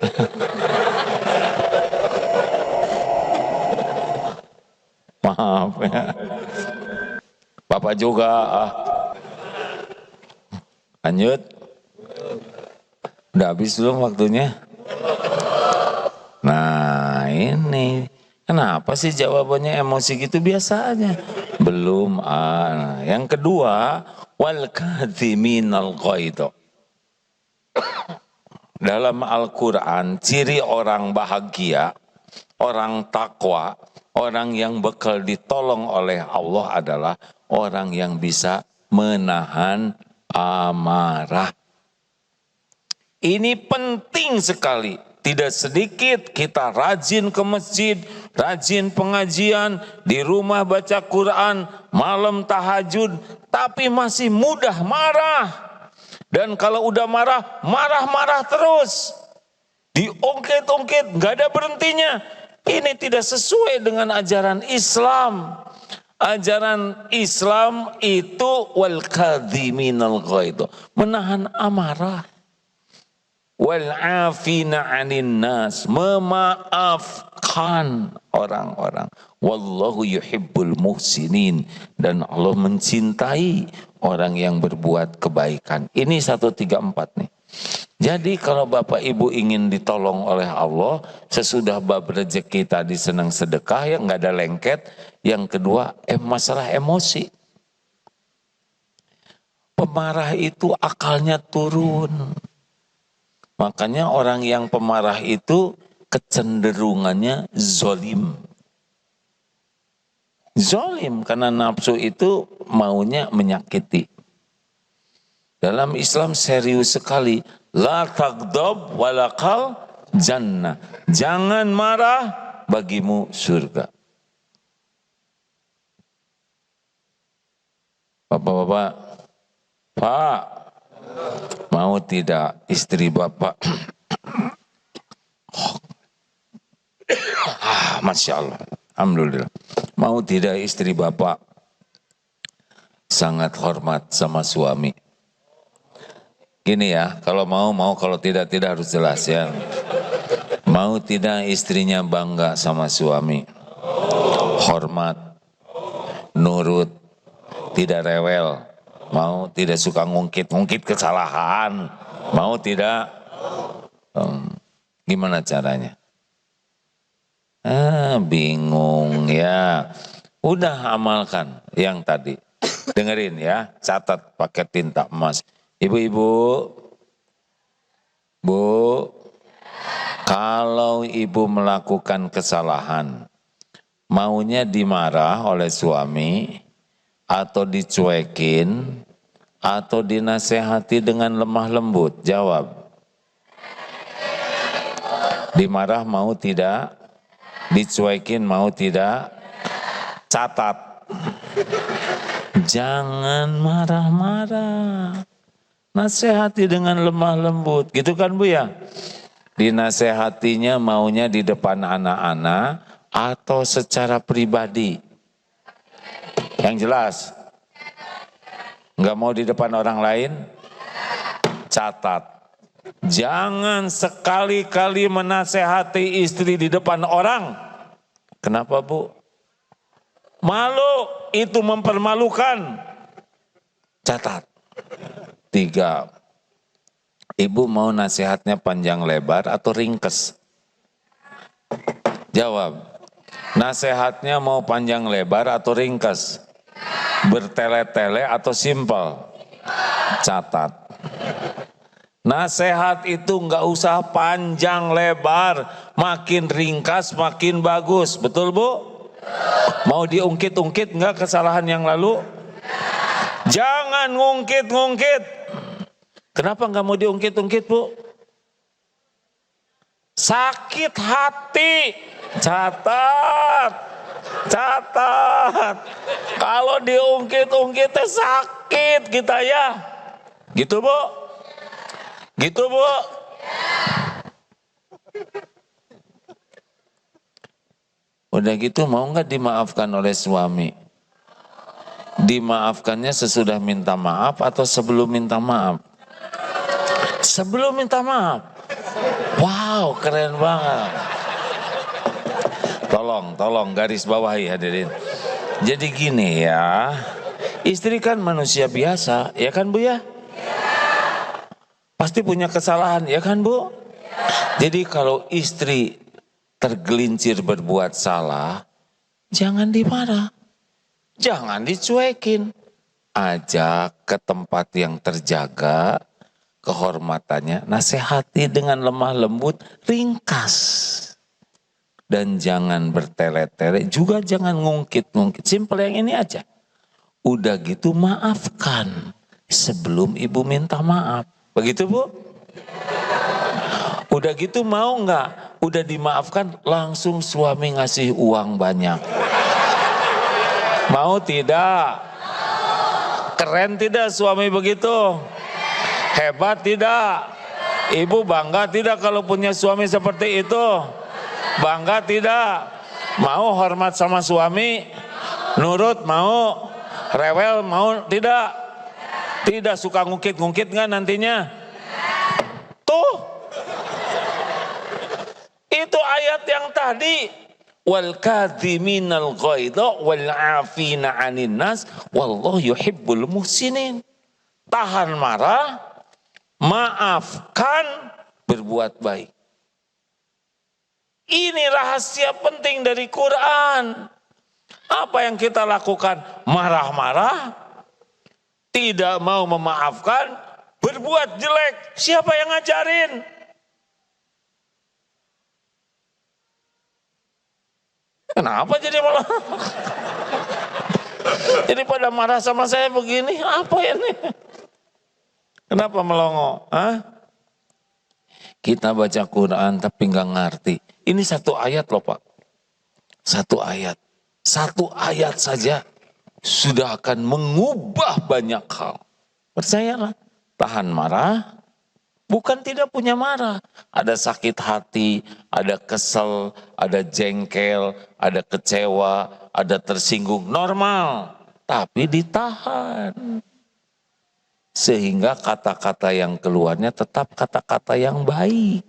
Maaf ya. Bapak juga. Lanjut. Udah habis belum waktunya? Nah ini. Kenapa sih jawabannya emosi gitu, biasa aja. Belum. Yang kedua, wal kadhiminal ghaidha. Dalam Al-Quran, ciri orang bahagia, orang takwa, orang yang bakal ditolong oleh Allah adalah orang yang bisa menahan amarah. Ini penting sekali. Tidak sedikit kita rajin ke masjid, rajin pengajian, di rumah baca Quran, malam tahajud, tapi masih mudah marah. Dan kalau udah marah, marah-marah terus. Diungkit-ungkit, gak ada berhentinya. Ini tidak sesuai dengan ajaran Islam. Ajaran Islam itu wal kadhiminal ghaidha, menahan amarah. Wal afina 'anin nas, memaafkan orang-orang. Wallahu yuhibbul muhsinin, dan Allah mencintai orang yang berbuat kebaikan. Ini 134 nih. Jadi kalau Bapak Ibu ingin ditolong oleh Allah, sesudah bab rezeki tadi senang sedekah ya, nggak ada lengket. Yang kedua, masalah emosi. Pemarah itu akalnya turun. Makanya orang yang pemarah itu kecenderungannya zolim. Zolim karena nafsu itu maunya menyakiti. Dalam Islam serius sekali. La taghdab walakal jannah. Jangan marah, bagimu surga. Bapak-bapak, Pak, mau tidak istri Bapak? Masya Allah, alhamdulillah. Mau tidak istri Bapak sangat hormat sama suami? Gini ya, kalau mau, kalau tidak harus jelas ya. Mau tidak istrinya bangga sama suami? Hormat, nurut, tidak rewel. Mau tidak suka ngungkit kesalahan? Mau tidak? Gimana caranya? Bingung ya. Udah amalkan yang tadi. Dengerin ya, catat pakai tinta emas. Ibu-ibu, Bu, kalau ibu melakukan kesalahan, maunya dimarah oleh suami, atau dicuekin, atau dinasehati dengan lemah lembut? Jawab. Dimarah mau tidak? Dicuekin mau tidak? Catat. Jangan marah-marah. Nasehati dengan lemah lembut, gitu kan Bu ya? Dinasehatinya maunya di depan anak-anak atau secara pribadi? Yang jelas, nggak mau di depan orang lain? Catat. Jangan sekali-kali menasehati istri di depan orang. Kenapa Bu? Malu, itu mempermalukan. Catat. 3. Ibu mau nasihatnya panjang lebar atau ringkes? Jawab. Nasehatnya mau panjang lebar atau ringkas? Bertele-tele atau simpel? Catat. Nasehat itu nggak usah panjang lebar, makin ringkas makin bagus, betul Bu? Mau diungkit-ungkit nggak kesalahan yang lalu? Jangan ngungkit-ngungkit. Kenapa nggak mau diungkit-ungkit Bu? Sakit hati. Catat. Catat. Kalau diungkit-ungkit sakit kita ya. Gitu Bu? Gitu Bu? Udah gitu mau nggak dimaafkan oleh suami? Dimaafkannya sesudah minta maaf atau sebelum minta maaf? Sebelum minta maaf. Wow, keren banget. Tolong garis bawahi hadirin. Jadi gini ya, istri kan manusia biasa, ya kan Bu ya? Pasti punya kesalahan, ya kan Bu? Jadi kalau istri tergelincir berbuat salah, jangan dimarah, jangan dicuekin. Ajak ke tempat yang terjaga, kehormatannya, nasihati dengan lemah lembut, ringkas. Dan jangan bertele-tele, juga jangan ngungkit-ngungkit. Simpel yang ini aja. Udah gitu maafkan sebelum ibu minta maaf. Begitu Bu? Udah gitu mau nggak? Udah dimaafkan langsung suami ngasih uang banyak. Mau tidak? Keren tidak suami begitu? Hebat tidak? Ibu bangga tidak kalau punya suami seperti itu? Bangga tidak? Mau hormat sama suami? Nurut mau? Rewel mau tidak? Tidak suka ngungkit-ngungkit nggak nantinya? Tuh, itu ayat yang tadi. Wal kadhiminal ghaidha wal 'afina 'anil nas wallahu yuhibbul muhsinin. Tahan marah, maafkan, berbuat baik. Ini rahasia penting dari Quran. Apa yang kita lakukan? Marah-marah, tidak mau memaafkan, berbuat jelek. Siapa yang ngajarin? Kenapa jadi malah? Jadi pada marah sama saya begini, apa ini? Kenapa melongo? Hah? Kita baca Quran tapi nggak ngerti. Ini satu ayat loh Pak. Satu ayat. Satu ayat saja sudah akan mengubah banyak hal. Percayalah. Tahan marah, bukan tidak punya marah. Ada sakit hati, ada kesel, ada jengkel, ada kecewa, ada tersinggung. Normal. Tapi ditahan. Sehingga kata-kata yang keluarnya tetap kata-kata yang baik.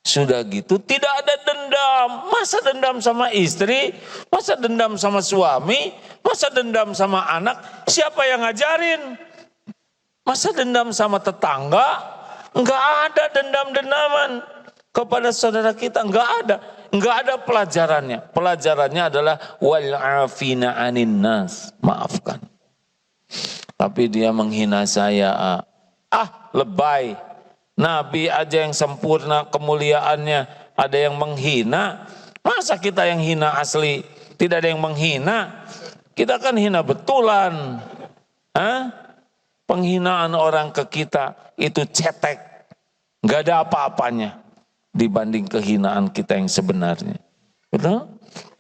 Sudah gitu tidak ada dendam. Masa dendam sama istri, masa dendam sama suami, masa dendam sama anak. Siapa yang ngajarin? Masa dendam sama tetangga? Enggak ada dendam-dendaman kepada saudara kita, enggak ada. Enggak ada pelajarannya. Pelajarannya adalah wal 'afina 'anin nas. Maafkan. Tapi dia menghina saya. Lebay. Nabi aja yang sempurna kemuliaannya, ada yang menghina. Masa kita yang hina asli? Tidak ada yang menghina. Kita kan hina betulan. Penghinaan orang ke kita itu cetek. Gak ada apa-apanya dibanding kehinaan kita yang sebenarnya. Betul?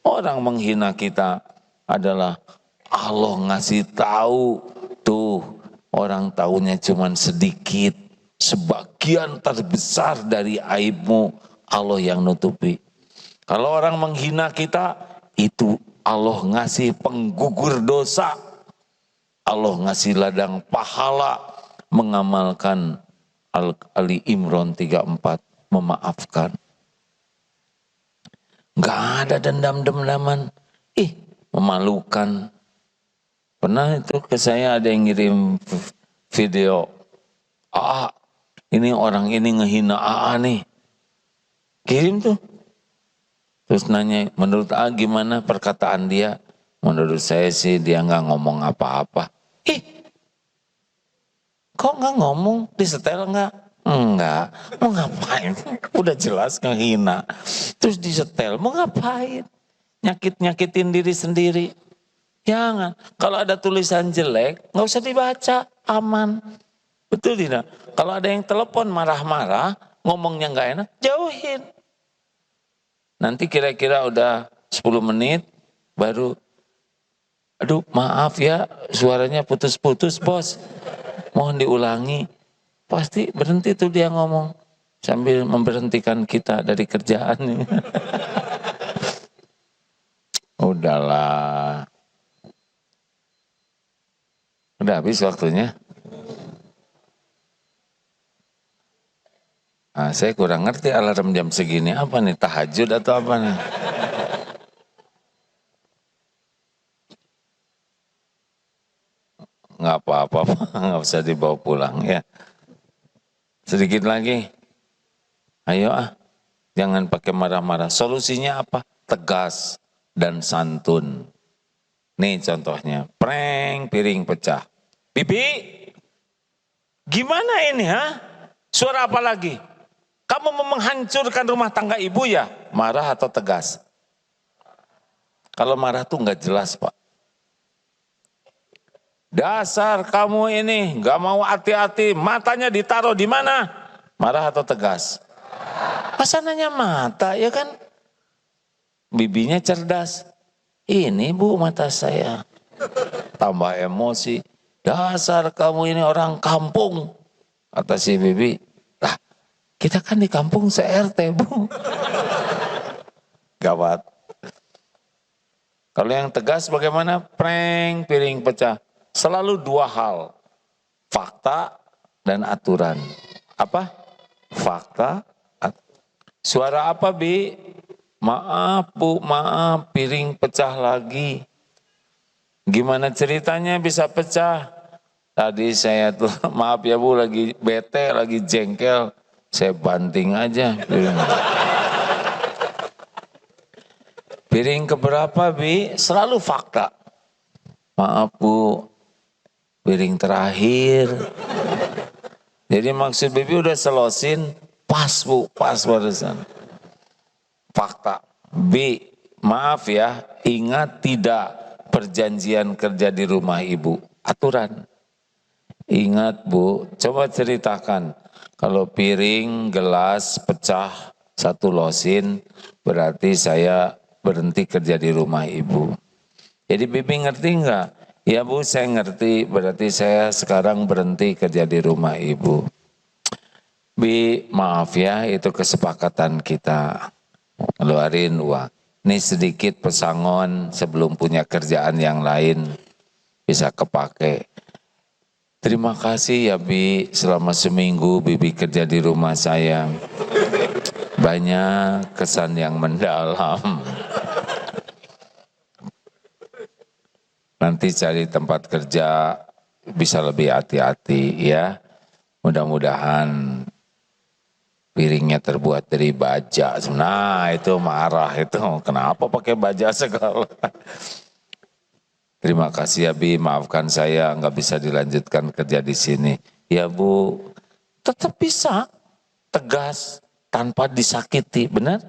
Orang menghina kita adalah Allah ngasih tahu. Tuh, orang tahunya cuma sedikit. Sebagian terbesar dari aibmu Allah yang nutupi. Kalau orang menghina kita, itu Allah ngasih penggugur dosa. Allah ngasih ladang pahala mengamalkan Ali Imran 34, memaafkan. Gak ada dendam-dendaman. Memalukan. Pernah itu ke saya ada yang ngirim video. Ini orang ini ngehina AA nih. Kirim tuh. Terus nanya, menurut A gimana perkataan dia? Menurut saya sih dia nggak ngomong apa-apa. Ih, kok nggak ngomong? Disetel nggak? Enggak. Mau ngapain? Udah jelas ngehina. Terus disetel, mau ngapain? Nyakit-nyakitin diri sendiri. Jangan. Kalau ada tulisan jelek, nggak usah dibaca, aman. Betul tidak? Kalau ada yang telepon marah-marah, ngomongnya nggak enak, jauhin. Nanti kira-kira udah 10 menit, baru, aduh maaf ya, suaranya putus-putus bos, mohon diulangi. Pasti berhenti tuh dia ngomong, sambil memberhentikan kita dari kerjaan. Udahlah. Udah habis waktunya. Nah, saya kurang ngerti alarm jam segini apa nih, tahajud atau apa nih? Nggak apa-apa, nggak usah dibawa pulang ya. Sedikit lagi, ayo jangan pakai marah-marah. Solusinya apa? Tegas dan santun. Nih contohnya, prank piring pecah. Bibi, gimana ini Suara apa lagi? Kamu mau menghancurkan rumah tangga ibu ya? Marah atau tegas? Kalau marah tuh nggak jelas Pak. Dasar kamu ini nggak mau hati-hati, matanya ditaruh di mana? Marah atau tegas? Masa nanya mata ya kan? Bibinya cerdas. Ini bu mata saya. Tambah emosi. Dasar kamu ini orang kampung. Kata si bibi. Lah kita kan di kampung se-RT bu. Gawat. Kalau yang tegas bagaimana? Prank piring pecah. Selalu dua hal. Fakta dan aturan. Apa? Fakta. Suara apa Bi? Maaf Bu, maaf piring pecah lagi. Gimana ceritanya bisa pecah? Tadi saya tuh, maaf ya Bu, lagi bete, lagi jengkel. Saya banting aja. Piring keberapa Bi? Selalu fakta. Maaf Bu, piring terakhir. Jadi maksud Bibi udah selosin, pas Bu, pas barusan. Fakta. B, maaf ya, ingat tidak perjanjian kerja di rumah ibu, aturan. Ingat Bu, coba ceritakan, kalau piring, gelas pecah, satu losin, berarti saya berhenti kerja di rumah ibu. Jadi Bibi ngerti enggak? Ya Bu, saya ngerti, berarti saya sekarang berhenti kerja di rumah ibu. Bi, maaf ya, itu kesepakatan kita. Keluarin uang. Ini sedikit pesangon sebelum punya kerjaan yang lain bisa kepake. Terima kasih ya Bi, selama seminggu Bibi kerja di rumah saya. Banyak kesan yang mendalam. Nanti cari tempat kerja bisa lebih hati-hati ya. Mudah-mudahan piringnya terbuat dari baja. Nah itu marah itu, kenapa pakai baja segala. Terima kasih ya Bi, maafkan saya nggak bisa dilanjutkan kerja di sini. Ya Bu, tetap bisa tegas tanpa disakiti, benar?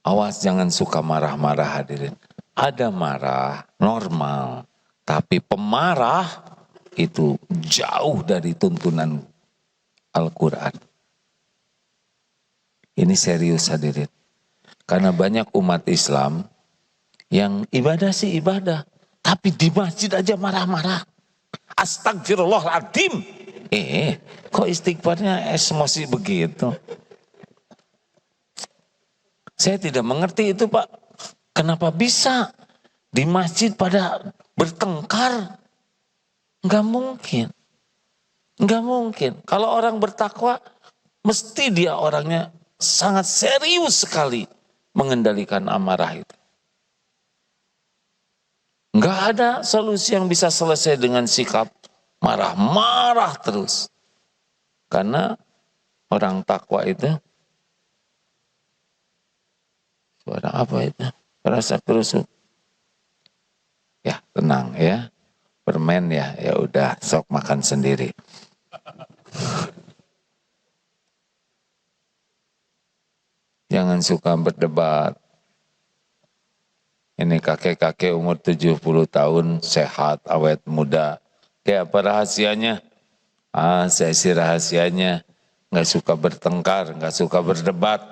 Awas jangan suka marah-marah hadirin. Ada marah normal, tapi pemarah itu jauh dari tuntunan Al-Quran. Ini serius hadirin. Karena banyak umat Islam yang ibadah sih ibadah. Tapi di masjid aja marah-marah. Astagfirullahaladzim. Kok istighfarnya emosi begitu? Saya tidak mengerti itu Pak. Kenapa bisa di masjid pada bertengkar? Enggak mungkin. Enggak mungkin. Kalau orang bertakwa, mesti dia orangnya sangat serius sekali mengendalikan amarah itu. Enggak ada solusi yang bisa selesai dengan sikap marah-marah terus. Karena orang takwa itu Suara apa itu? Rasa kerusuk. Ya tenang ya. Permen ya, ya udah sok makan sendiri. Jangan suka berdebat. Ini kakek-kakek umur 70 tahun, sehat, awet muda. Kayak apa rahasianya? Saya sih rahasianya nggak suka bertengkar, nggak suka berdebat,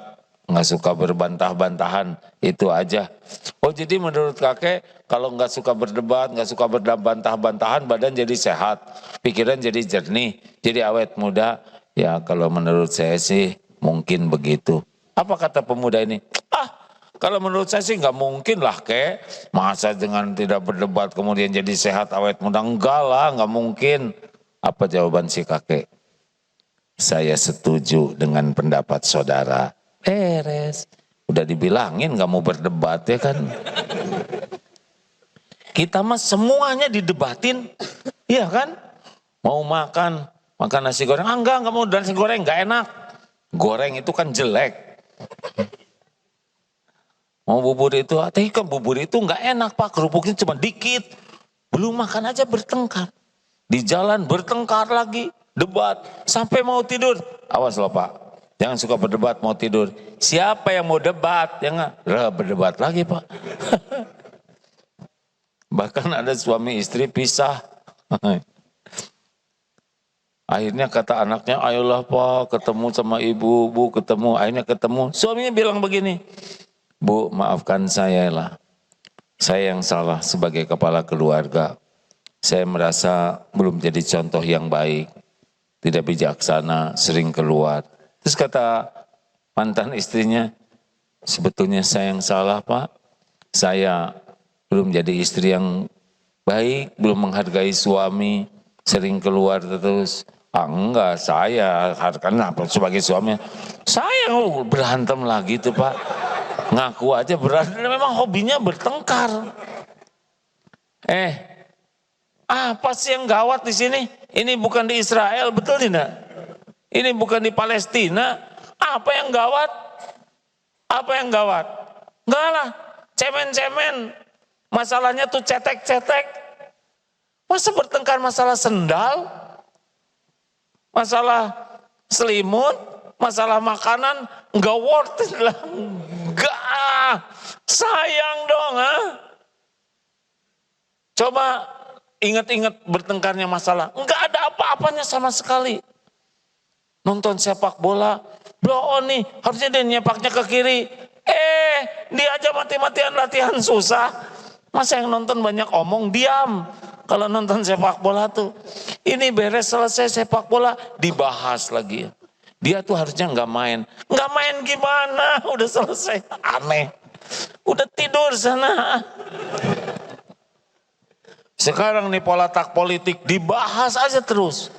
nggak suka berbantah-bantahan, itu aja. Oh jadi menurut kakek kalau nggak suka berdebat, nggak suka berbantah-bantahan, badan jadi sehat, pikiran jadi jernih, jadi awet muda. Ya kalau menurut saya sih mungkin begitu. Apa kata pemuda ini? Kalau menurut saya sih nggak mungkin lah kek, masa dengan tidak berdebat kemudian jadi sehat awet muda, enggak lah, nggak mungkin. Apa jawaban si kakek? Saya setuju dengan pendapat saudara. Beres. Udah dibilangin nggak mau berdebat ya kan. Kita mah semuanya didebatin, iya kan? Mau makan nasi goreng, enggak mau nasi goreng, nggak enak. Goreng itu kan jelek. Mau bubur itu, tapi kan bubur itu nggak enak pak, kerupuknya cuma dikit. Belum makan aja bertengkar. Di jalan bertengkar lagi, debat, sampai mau tidur. Awas loh pak, jangan suka berdebat mau tidur. Siapa yang mau debat? Jangan berdebat lagi pak. Bahkan ada suami istri pisah. Akhirnya kata anaknya, ayolah pak ketemu sama ibu, bu ketemu. Akhirnya ketemu, suaminya bilang begini, Bu, maafkan saya lah. Saya yang salah sebagai kepala keluarga. Saya merasa belum jadi contoh yang baik. Tidak bijaksana, sering keluar. Terus kata mantan istrinya, sebetulnya saya yang salah Pak. Saya belum jadi istri yang baik, belum menghargai suami, sering keluar terus. Enggak, saya karena sebagai suami, saya berantem lagi tuh Pak. Ngaku aja berantem, memang hobinya bertengkar. Apa sih yang gawat di sini? Ini bukan di Israel, betul tidak? Ini bukan di Palestina. Apa yang gawat? Apa yang gawat? Enggak lah, cemen-cemen. Masalahnya tuh cetek-cetek. Masa bertengkar masalah sendal? Masalah selimut? Masalah makanan? Enggak worth it lah. Enggak, sayang dong. Coba ingat-ingat bertengkarnya masalah. Enggak ada apa-apanya sama sekali. Nonton sepak bola, blow on nih, harusnya dia nyepaknya ke kiri. Dia aja mati-matian latihan susah. Masa yang nonton banyak omong, diam. Kalau nonton sepak bola tuh, ini beres selesai sepak bola, dibahas lagi. Dia tuh harusnya nggak main. Nggak main gimana? Udah selesai. Aneh. Udah tidur sana. Sekarang nih politik politik dibahas aja terus.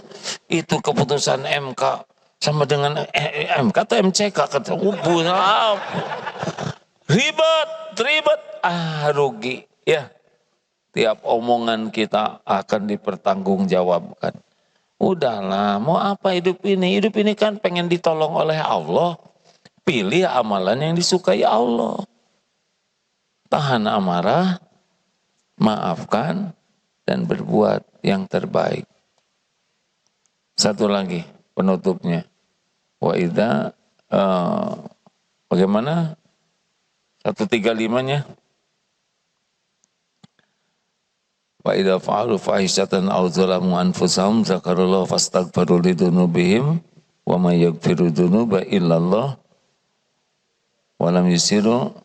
Itu keputusan MK sama dengan MK atau MCK kata ribet. Rugi. Ya. Tiap omongan kita akan dipertanggungjawabkan. Udahlah, mau apa hidup ini? Hidup ini kan pengen ditolong oleh Allah. Pilih amalan yang disukai Allah. Tahan amarah, maafkan, dan berbuat yang terbaik. Satu lagi penutupnya. Wa idza bagaimana? 135-nya. Wa idza fa'alu fahishatan aw zalamu anfusahum zakarullah fastaghfiru lidzunubihim wa may yaghfiru dzunuba illallah wa lam yusiru.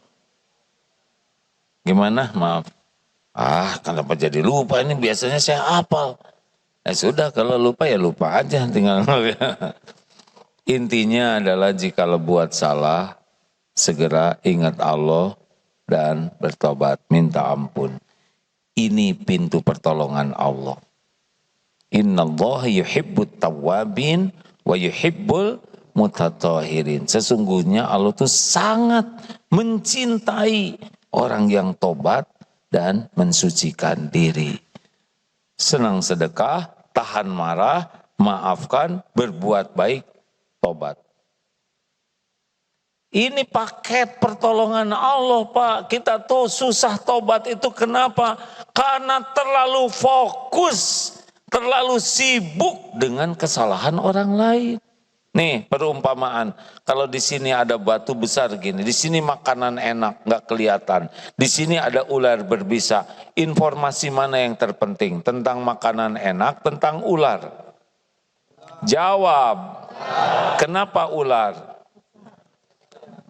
Gimana? Maaf. Kenapa jadi lupa ini? Biasanya saya hafal. Sudah kalau lupa ya lupa aja tinggal. Intinya adalah jika buat salah segera ingat Allah dan bertobat, minta ampun. Ini pintu pertolongan Allah. Innallaha yuhibbut tawwabin wa yuhibbul mutatahhirin. Sesungguhnya Allah itu sangat mencintai orang yang tobat dan mensucikan diri. Senang sedekah, tahan marah, maafkan, berbuat baik, tobat. Ini paket pertolongan Allah, Pak. Kita tuh susah tobat itu kenapa? Karena terlalu fokus, terlalu sibuk dengan kesalahan orang lain. Nih perumpamaan, kalau di sini ada batu besar gini, di sini makanan enak, nggak kelihatan. Di sini ada ular berbisa. Informasi mana yang terpenting? Tentang makanan enak, tentang ular? Jawab. Kenapa ular?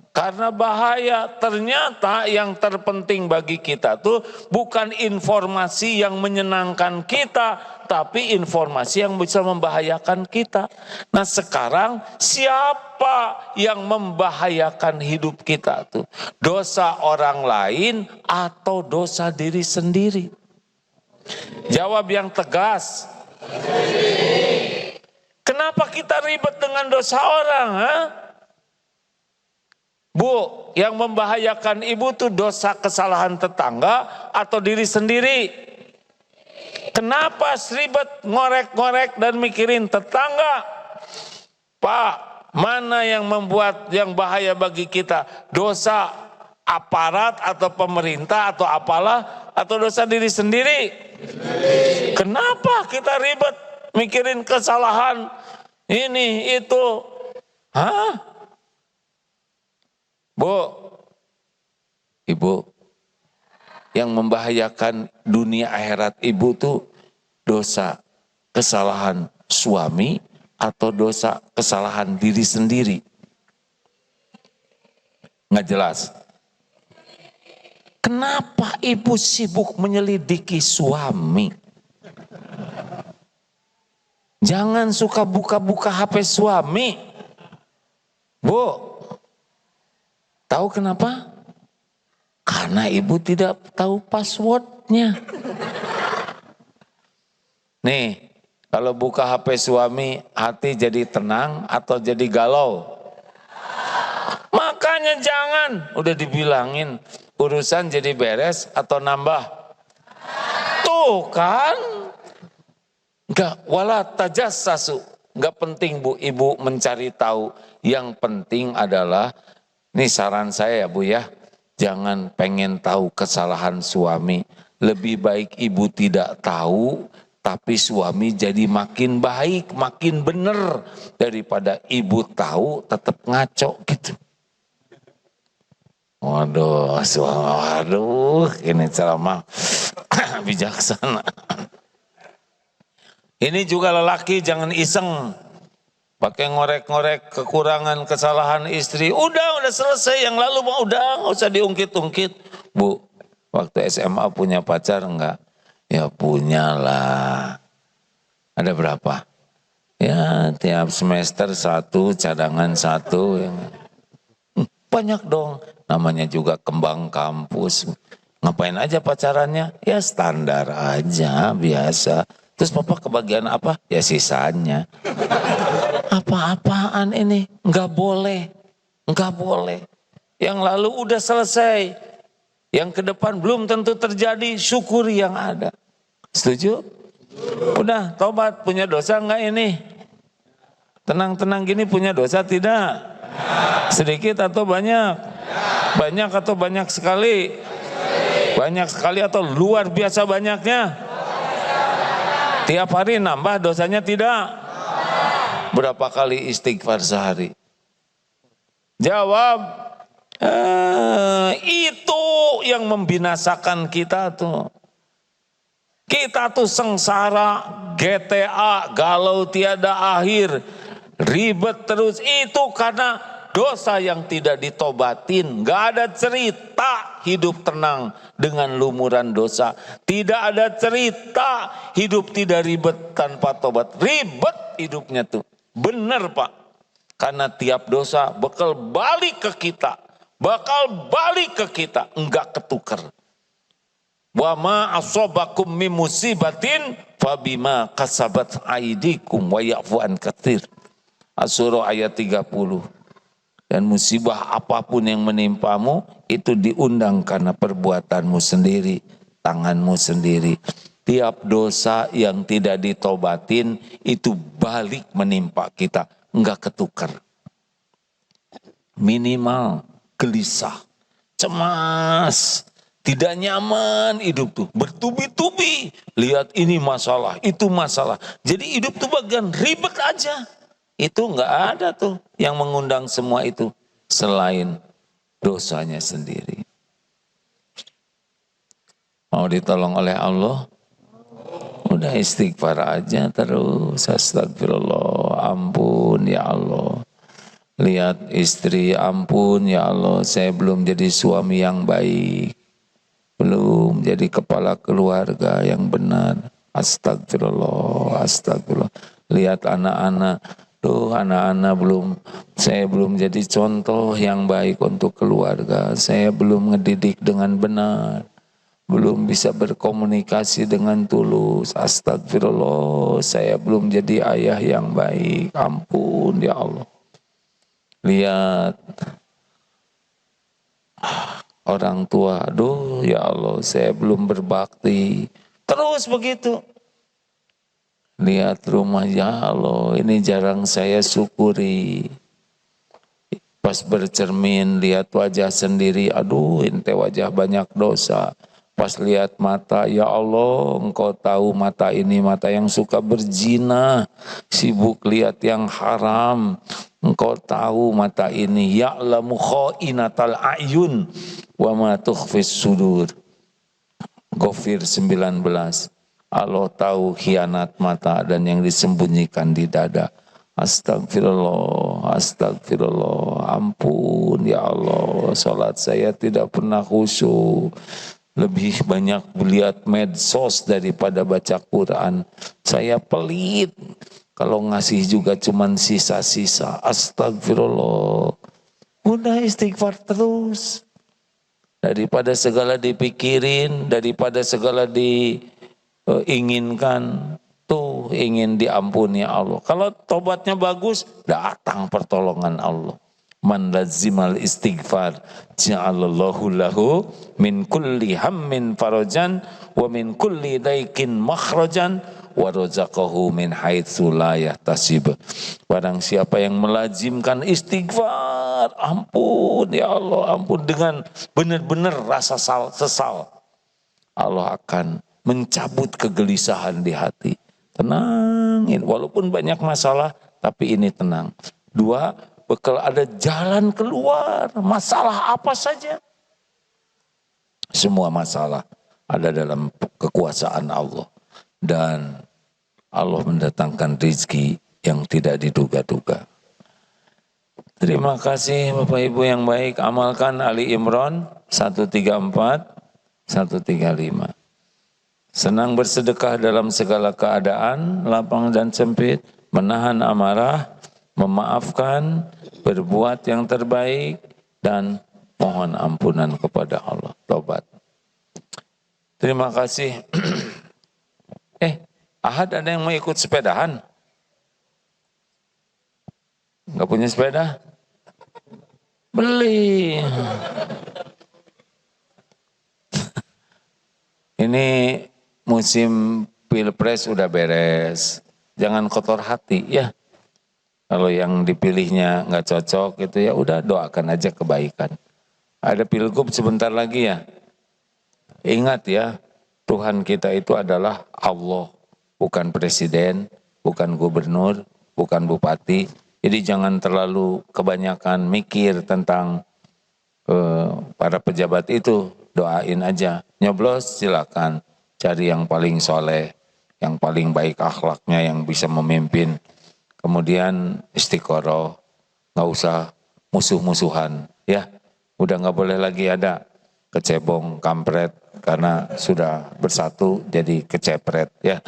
Karena bahaya. Ternyata yang terpenting bagi kita tuh bukan informasi yang menyenangkan kita, tapi informasi yang bisa membahayakan kita. Nah sekarang siapa yang membahayakan hidup kita tuh? Dosa orang lain atau dosa diri sendiri? Jawab yang tegas. Kenapa kita ribet dengan dosa orang? Bu, yang membahayakan ibu tuh dosa kesalahan tetangga atau diri sendiri? Kenapa ribet ngorek-ngorek dan mikirin tetangga? Pak, mana yang membuat yang bahaya bagi kita? Dosa aparat atau pemerintah atau apalah, atau dosa diri sendiri? Kenapa kita ribet mikirin kesalahan ini itu? Bu, ibu, yang membahayakan dunia akhirat ibu tuh dosa kesalahan suami atau dosa kesalahan diri sendiri? Nggak jelas. Kenapa ibu sibuk menyelidiki suami? Jangan suka buka-buka HP suami. Bu, tahu kenapa? Karena ibu tidak tahu passwordnya. Nih, kalau buka HP suami, hati jadi tenang atau jadi galau? Makanya jangan, udah dibilangin, urusan jadi beres atau nambah. Tuh kan, enggak, wala tajassasu. Enggak penting bu, ibu mencari tahu. Yang penting adalah, ini saran saya ya Bu ya, jangan pengen tahu kesalahan suami. Lebih baik ibu tidak tahu, tapi suami jadi makin baik, makin benar. Daripada ibu tahu tetap ngaco gitu. Waduh, ini ceramah bijaksana. Ini juga lelaki jangan iseng. Pakai ngorek-ngorek kekurangan, kesalahan istri. Udah selesai. Yang lalu mah udah, nggak usah diungkit-ungkit. Bu, waktu SMA punya pacar enggak? Ya punya lah. Ada berapa? Ya tiap semester 1, cadangan 1. Banyak dong. Namanya juga kembang kampus. Ngapain aja pacarannya? Ya standar aja, biasa. Terus papa kebagian apa? Ya sisanya. Apa-apaan ini? Enggak boleh. Yang lalu udah selesai. Yang ke depan belum tentu terjadi. Syukuri yang ada. Setuju? Udah tobat. Punya dosa enggak ini? Tenang-tenang gini punya dosa tidak? Sedikit atau banyak? Banyak atau banyak sekali? Banyak sekali atau luar biasa banyaknya? Tiap hari nambah dosanya tidak? Berapa kali istighfar sehari? Jawab. Itu yang membinasakan kita tuh. Kita tuh sengsara, GTA, galau tiada akhir, ribet terus. Itu karena dosa yang tidak ditobatin. Gak ada cerita hidup tenang dengan lumuran dosa. Tidak ada cerita hidup tidak ribet tanpa tobat. Ribet hidupnya tuh. Benar Pak. Karena tiap dosa bakal balik ke kita. Enggak ketukar. Wa ma asobakum min musibatin fabima kasabat aidikum wa ya'fu an katsir. Asy-Syura ayat 30. Dan musibah apapun yang menimpamu itu diundang karena perbuatanmu sendiri, tanganmu sendiri. Tiap dosa yang tidak ditobatin itu balik menimpa kita, enggak ketukar. minimal gelisah, cemas, tidak nyaman hidup tuh, bertubi-tubi, lihat ini masalah, itu masalah. Jadi hidup tuh bagian ribet aja. Itu enggak ada tuh yang mengundang semua itu selain dosanya sendiri. Mau ditolong oleh Allah, udah istighfar aja terus, astagfirullah, ampun ya Allah. Lihat istri, ampun ya Allah, saya belum jadi suami yang baik, belum jadi kepala keluarga yang benar. Astagfirullah, astagfirullah. Lihat anak-anak, tuh anak-anak saya belum jadi contoh yang baik untuk keluarga. Saya belum ngedidik dengan benar, belum bisa berkomunikasi dengan tulus. Astagfirullah, saya belum jadi ayah yang baik. Ampun ya Allah. Lihat orang tua, aduh ya Allah, saya belum berbakti. Terus begitu. Lihat rumah, ya Allah, ini jarang saya syukuri. Pas bercermin, lihat wajah sendiri, aduh ente wajah banyak dosa. Pas lihat mata, ya Allah, engkau tahu mata ini mata yang suka berzina, sibuk lihat yang haram. Engkau tahu mata ini, ya'lamu kha'inatal a'yun wa ma tukhfis sudur. Ghafir 19. Allah tahu khianat mata dan yang disembunyikan di dada. Astagfirullah, astagfirullah, ampun ya Allah, salat saya tidak pernah khusyuk. Lebih banyak melihat medsos daripada baca Quran. Saya pelit. Kalau ngasih juga cuman sisa-sisa. Astagfirullah. Udah istighfar terus. Daripada segala dipikirin, daripada segala diinginkan, tuh ingin diampuni Allah. Kalau tobatnya bagus, datang pertolongan Allah. Man lazimal istighfar ja'alallahu lahu min kulli hammin farajan wa min kulli daikin makhrajan wa razaqahu min haitsu la yahtasib. Barang siapa yang melazimkan istighfar, ampun ya Allah, ampun, dengan benar-benar rasa sesal, Allah akan mencabut kegelisahan di hati. Tenangin, walaupun banyak masalah, tapi ini tenang. Dua, bakal ada jalan keluar, masalah apa saja. Semua masalah ada dalam kekuasaan Allah. Dan Allah mendatangkan rezeki yang tidak diduga-duga. Terima kasih Bapak Ibu yang baik. Amalkan Ali Imran 134, 135. Senang bersedekah dalam segala keadaan, lapang dan sempit, menahan amarah, memaafkan, berbuat yang terbaik, dan mohon ampunan kepada Allah. Tobat. Terima kasih. Ahad ada yang mau ikut sepedahan? Enggak punya sepeda? Beli. Ini musim pilpres udah beres. Jangan kotor hati ya. Kalau yang dipilihnya nggak cocok itu ya udah doakan aja kebaikan. Ada pilgub sebentar lagi ya. Ingat ya, Tuhan kita itu adalah Allah, bukan presiden, bukan gubernur, bukan bupati. Jadi jangan terlalu kebanyakan mikir tentang para pejabat itu. Doain aja. Nyoblos silakan. Cari yang paling soleh, yang paling baik akhlaknya, yang bisa memimpin. Kemudian istiqoroh, nggak usah musuh-musuhan, ya. Udah nggak boleh lagi ada kecebong, kampret, karena sudah bersatu jadi kecepret, ya.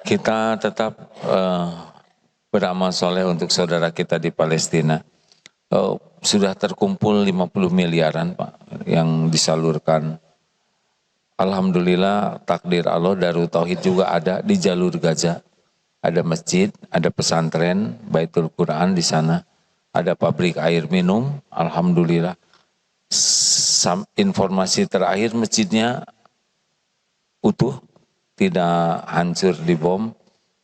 Kita tetap beramal soleh untuk saudara kita di Palestina. Sudah terkumpul 50 miliaran Pak yang disalurkan. Alhamdulillah takdir Allah, Darut Tauhid juga ada di jalur Gaza. Ada masjid, ada pesantren, Baitul Quran di sana. Ada pabrik air minum, alhamdulillah. Informasi terakhir masjidnya utuh, tidak hancur di bom.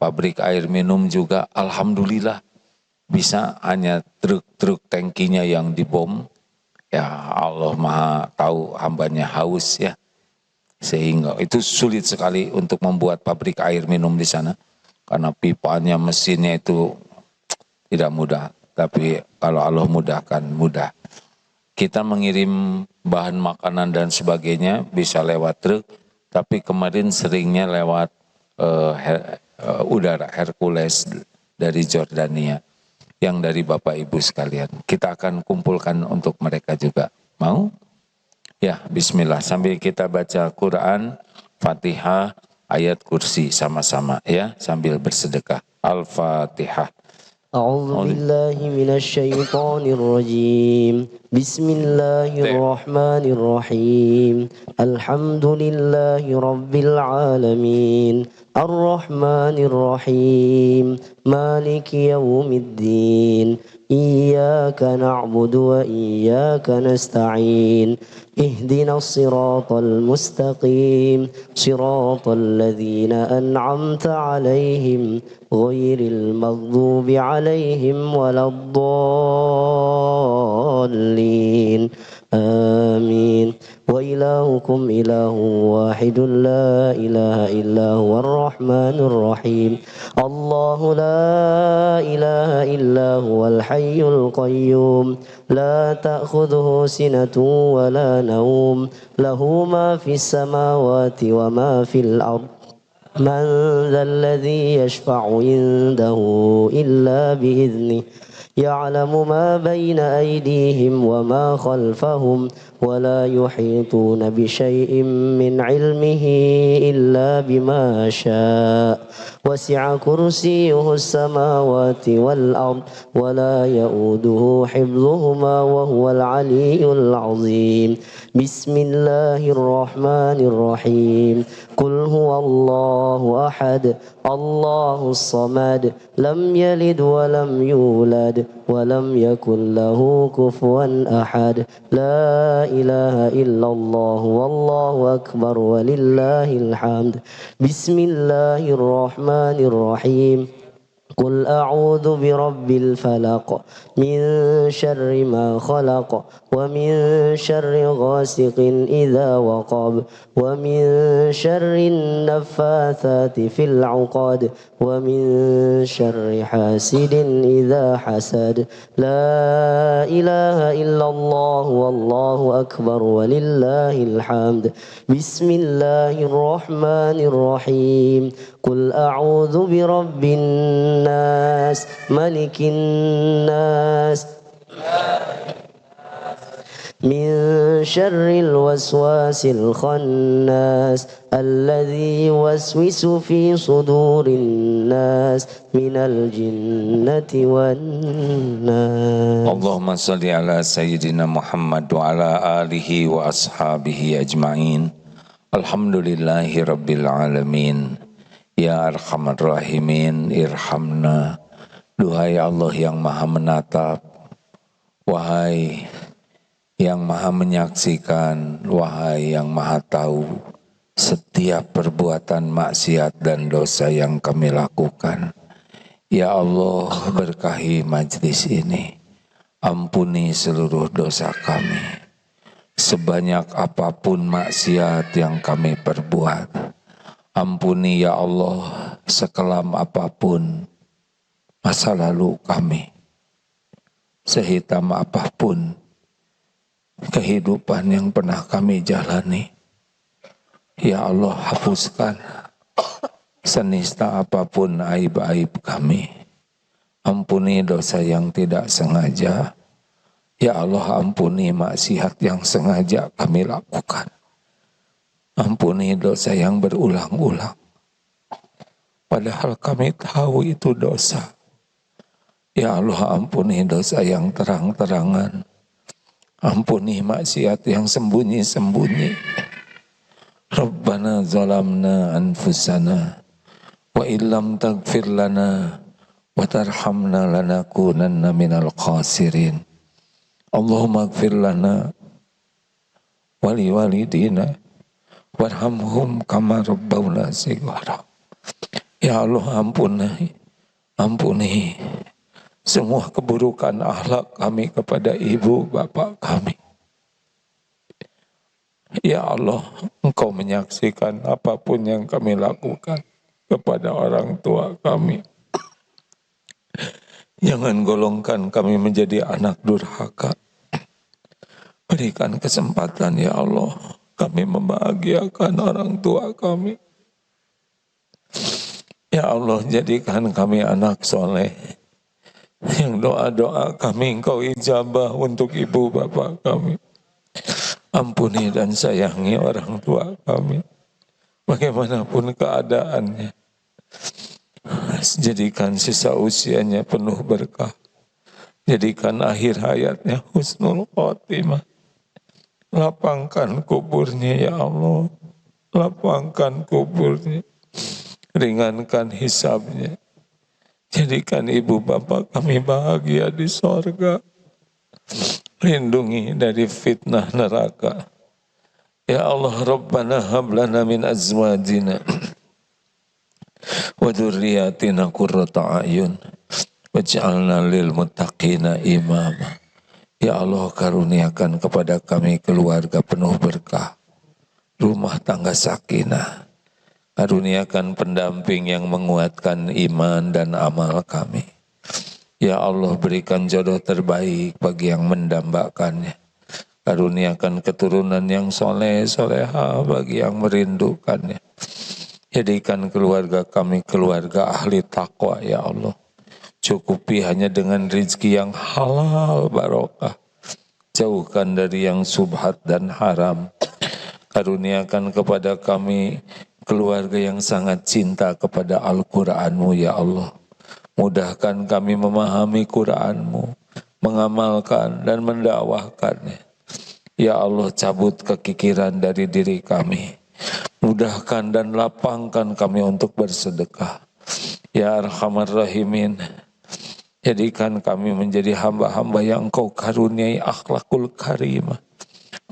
Pabrik air minum juga alhamdulillah bisa hanya truk-truk tangkinya yang dibom. Ya Allah Maha tahu hambanya haus ya. Sehingga itu sulit sekali untuk membuat pabrik air minum di sana. Karena pipanya, mesinnya itu tidak mudah. Tapi kalau Allah mudahkan, mudah. Kita mengirim bahan makanan dan sebagainya bisa lewat truk. Tapi kemarin seringnya lewat udara Hercules dari Jordania. Yang dari Bapak Ibu sekalian. Kita akan kumpulkan untuk mereka juga. Mau? Ya, bismillah. Sambil kita baca Quran, Fatihah, ayat kursi sama-sama ya, sambil bersedekah. Al-Fatihah. أعوذ بالله من الشيطان الرجيم بسم الله الرحمن الرحيم الحمد لله رب العالمين الرحمن الرحيم مالك يوم الدين إياك نعبد وإياك نستعين اهدنا الصراط المستقيم صراط الذين أنعمت عليهم غير المغضوب عليهم ولا الضالين آمين وإلهكم إله واحد لا إله إلا هو الرحمن الرحيم الله لا إله إلا هو الحي القيوم لا تأخذه سنة ولا نوم له ما في السماوات وما في الأرض من ذا الذي يشفع عنده إلا بإذنه يعلم ما بين أيديهم وما خلفهم ولا يحيطون بشيء من علمه إلا بما شاء وسع كرسيه السماوات والأرض ولا يؤوده حفظهما وهو العلي العظيم بسم الله الرحمن الرحيم قل هو الله أحد الله الصمد لم يلد ولم يولد ولم يكن له كفوا أحد لا إله إلا الله والله أكبر ولله الحمد بسم الله الرحمن الرحيم قل أعوذ برب الفلق من شر ما خلق ومن شر غاسق إذا وقب ومن شر النفاثات في العقد ومن شر حاسد إذا حسد لا إله إلا الله والله أكبر ولله الحمد بسم الله الرحمن الرحيم قل أعوذ برب الناس ملك الناس من شر الوسواس الخناس الذي يوسوس في صدور الناس من الجنة والناس اللهم صل على سيدنا محمد وعلى آله وأصحابه أجمعين الحمد لله رب العالمين Ya Arhamar Rahimin irhamna. Duhai Allah yang maha menatap, wahai yang maha menyaksikan, wahai yang maha tahu setiap perbuatan maksiat dan dosa yang kami lakukan. Ya Allah, berkahi majlis ini, ampuni seluruh dosa kami, sebanyak apapun maksiat yang kami perbuat. Ampuni ya Allah sekelam apapun masa lalu kami, sehitam apapun kehidupan yang pernah kami jalani. Ya Allah, hapuskan senista apapun aib-aib kami. Ampuni dosa yang tidak sengaja. Ya Allah, ampuni maksiat yang sengaja kami lakukan. Ampuni dosa yang berulang-ulang. Padahal kami tahu itu dosa. Ya Allah, ampuni dosa yang terang-terangan. Ampuni maksiat yang sembunyi-sembunyi. Rabbana zalamna anfusana wa illam taghfir lana wa tarhamna lanakunanna minal khasirin. Allahumma ighfir lana wa liwalidina warhamhum kama rabbawna shighara. Ya Allah, ampuni semua keburukan akhlak kami kepada ibu bapak kami. Ya Allah, Engkau menyaksikan apapun yang kami lakukan kepada orang tua kami. Jangan golongkan kami menjadi anak durhaka. Berikan kesempatan ya Allah, kami membahagiakan orang tua kami. Ya Allah, jadikan kami anak soleh. Yang doa-doa kami Engkau ijabah untuk ibu bapak kami. Ampuni dan sayangi orang tua kami. Bagaimanapun keadaannya. Jadikan sisa usianya penuh berkah. Jadikan akhir hayatnya husnul khotimah. Lapangkan kuburnya ya Allah. Lapangkan kuburnya. Ringankan hisabnya. Jadikan ibu bapak kami bahagia di sorga. Lindungi dari fitnah neraka. Ya Allah, Rabbana hablana min azwajina wa dzurriyyatina qurrata a'yun waj'alna lil muttaqina imama. Ya Allah, karuniakan kepada kami keluarga penuh berkah, rumah tangga sakinah. Karuniakan pendamping yang menguatkan iman dan amal kami. Ya Allah, berikan jodoh terbaik bagi yang mendambakannya. Karuniakan keturunan yang soleh, soleha bagi yang merindukannya. Jadikan keluarga kami keluarga ahli takwa ya Allah. Cukupi hanya dengan rezeki yang halal barokah. Jauhkan dari yang subhat dan haram. Karuniakan kepada kami keluarga yang sangat cinta kepada Al-Quran-Mu ya Allah. Mudahkan kami memahami Quran-Mu, mengamalkan dan mendakwahkannya. Ya Allah, cabut kekikiran dari diri kami. Mudahkan dan lapangkan kami untuk bersedekah. Ya Arhamar Rahimin, jadikan kami menjadi hamba-hamba yang Engkau karuniai akhlakul karimah.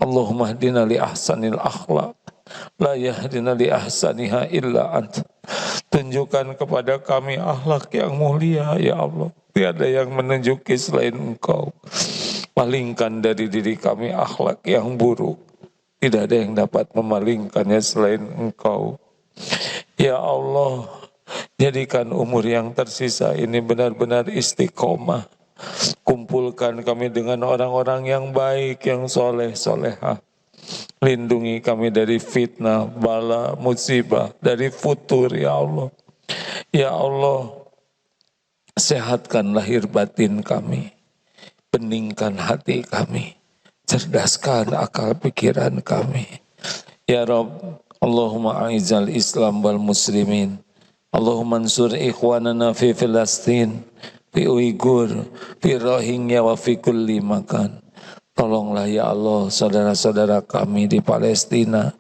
Allahumma hdina li ahsanil akhlak, la yahdina li ahsaniha illa anta. Tunjukkan kepada kami akhlak yang mulia ya Allah. Tiada yang menunjuki selain Engkau. Palingkan dari diri kami akhlak yang buruk. Tidak ada yang dapat memalingkannya selain Engkau. Ya Allah, jadikan umur yang tersisa ini benar-benar istiqomah. Kumpulkan kami dengan orang-orang yang baik, yang soleh, solehah. Lindungi kami dari fitnah, bala, musibah, dari futur ya Allah. Ya Allah, sehatkan lahir batin kami. Beningkan hati kami. Cerdaskan akal pikiran kami. Ya Rabb, Allahumma a'izzal Islam wal muslimin. Allahumma ansur ikhwanana fi Filastin, fi Uyghur, fi Rohingya wa fi kulli makan. Tolonglah ya Allah saudara-saudara kami di Palestina.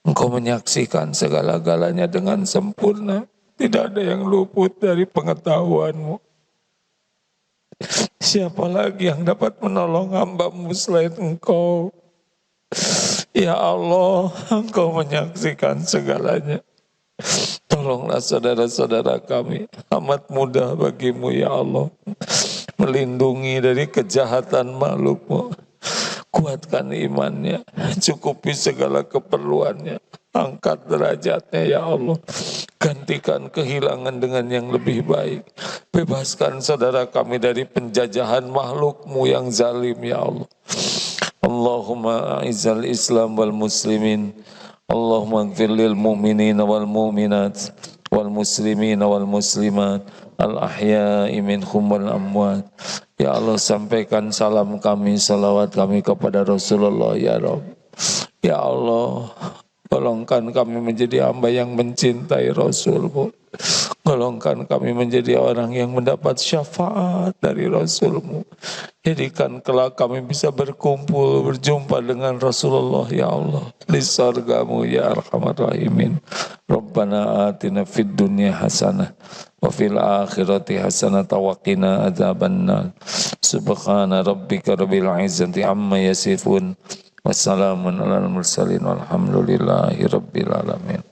Engkau menyaksikan segala-galanya dengan sempurna. Tidak ada yang luput dari pengetahuan-Mu. Siapa lagi yang dapat menolong hamba-Mu selain Engkau? Ya Allah, Engkau menyaksikan segalanya. Tolonglah saudara-saudara kami, amat mudah bagimu ya Allah. Melindungi dari kejahatan makhluk-Mu. Kuatkan imannya, cukupi segala keperluannya. Angkat derajatnya ya Allah. Gantikan kehilangan dengan yang lebih baik. Bebaskan saudara kami dari penjajahan makhluk-Mu yang zalim ya Allah. Allahumma a'izzal Islam wal muslimin. Allahumma ighfir lil mu'minin wal mu'minat wal muslimin wal muslimat al ahya'i minhum wal amwat. Ya Allah, sampaikan salam kami, salawat kami kepada Rasulullah ya Rabb. Ya Allah, golongkan kami menjadi hamba yang mencintai Rasul-Mu. Golongkan kami menjadi orang yang mendapat syafaat dari Rasul-Mu. Jadikan kelak kami bisa berkumpul, berjumpa dengan Rasulullah ya Allah. Di surga-Mu ya Arhamar Rahimin. Rabbana atina fid dunya hasanah. Wa fil akhirati hasanah wa qina adzabannar. Subhana rabbika rabbil izzati amma yasifun. Wassalamun alal mursalin walhamdulillahi rabbil alamin.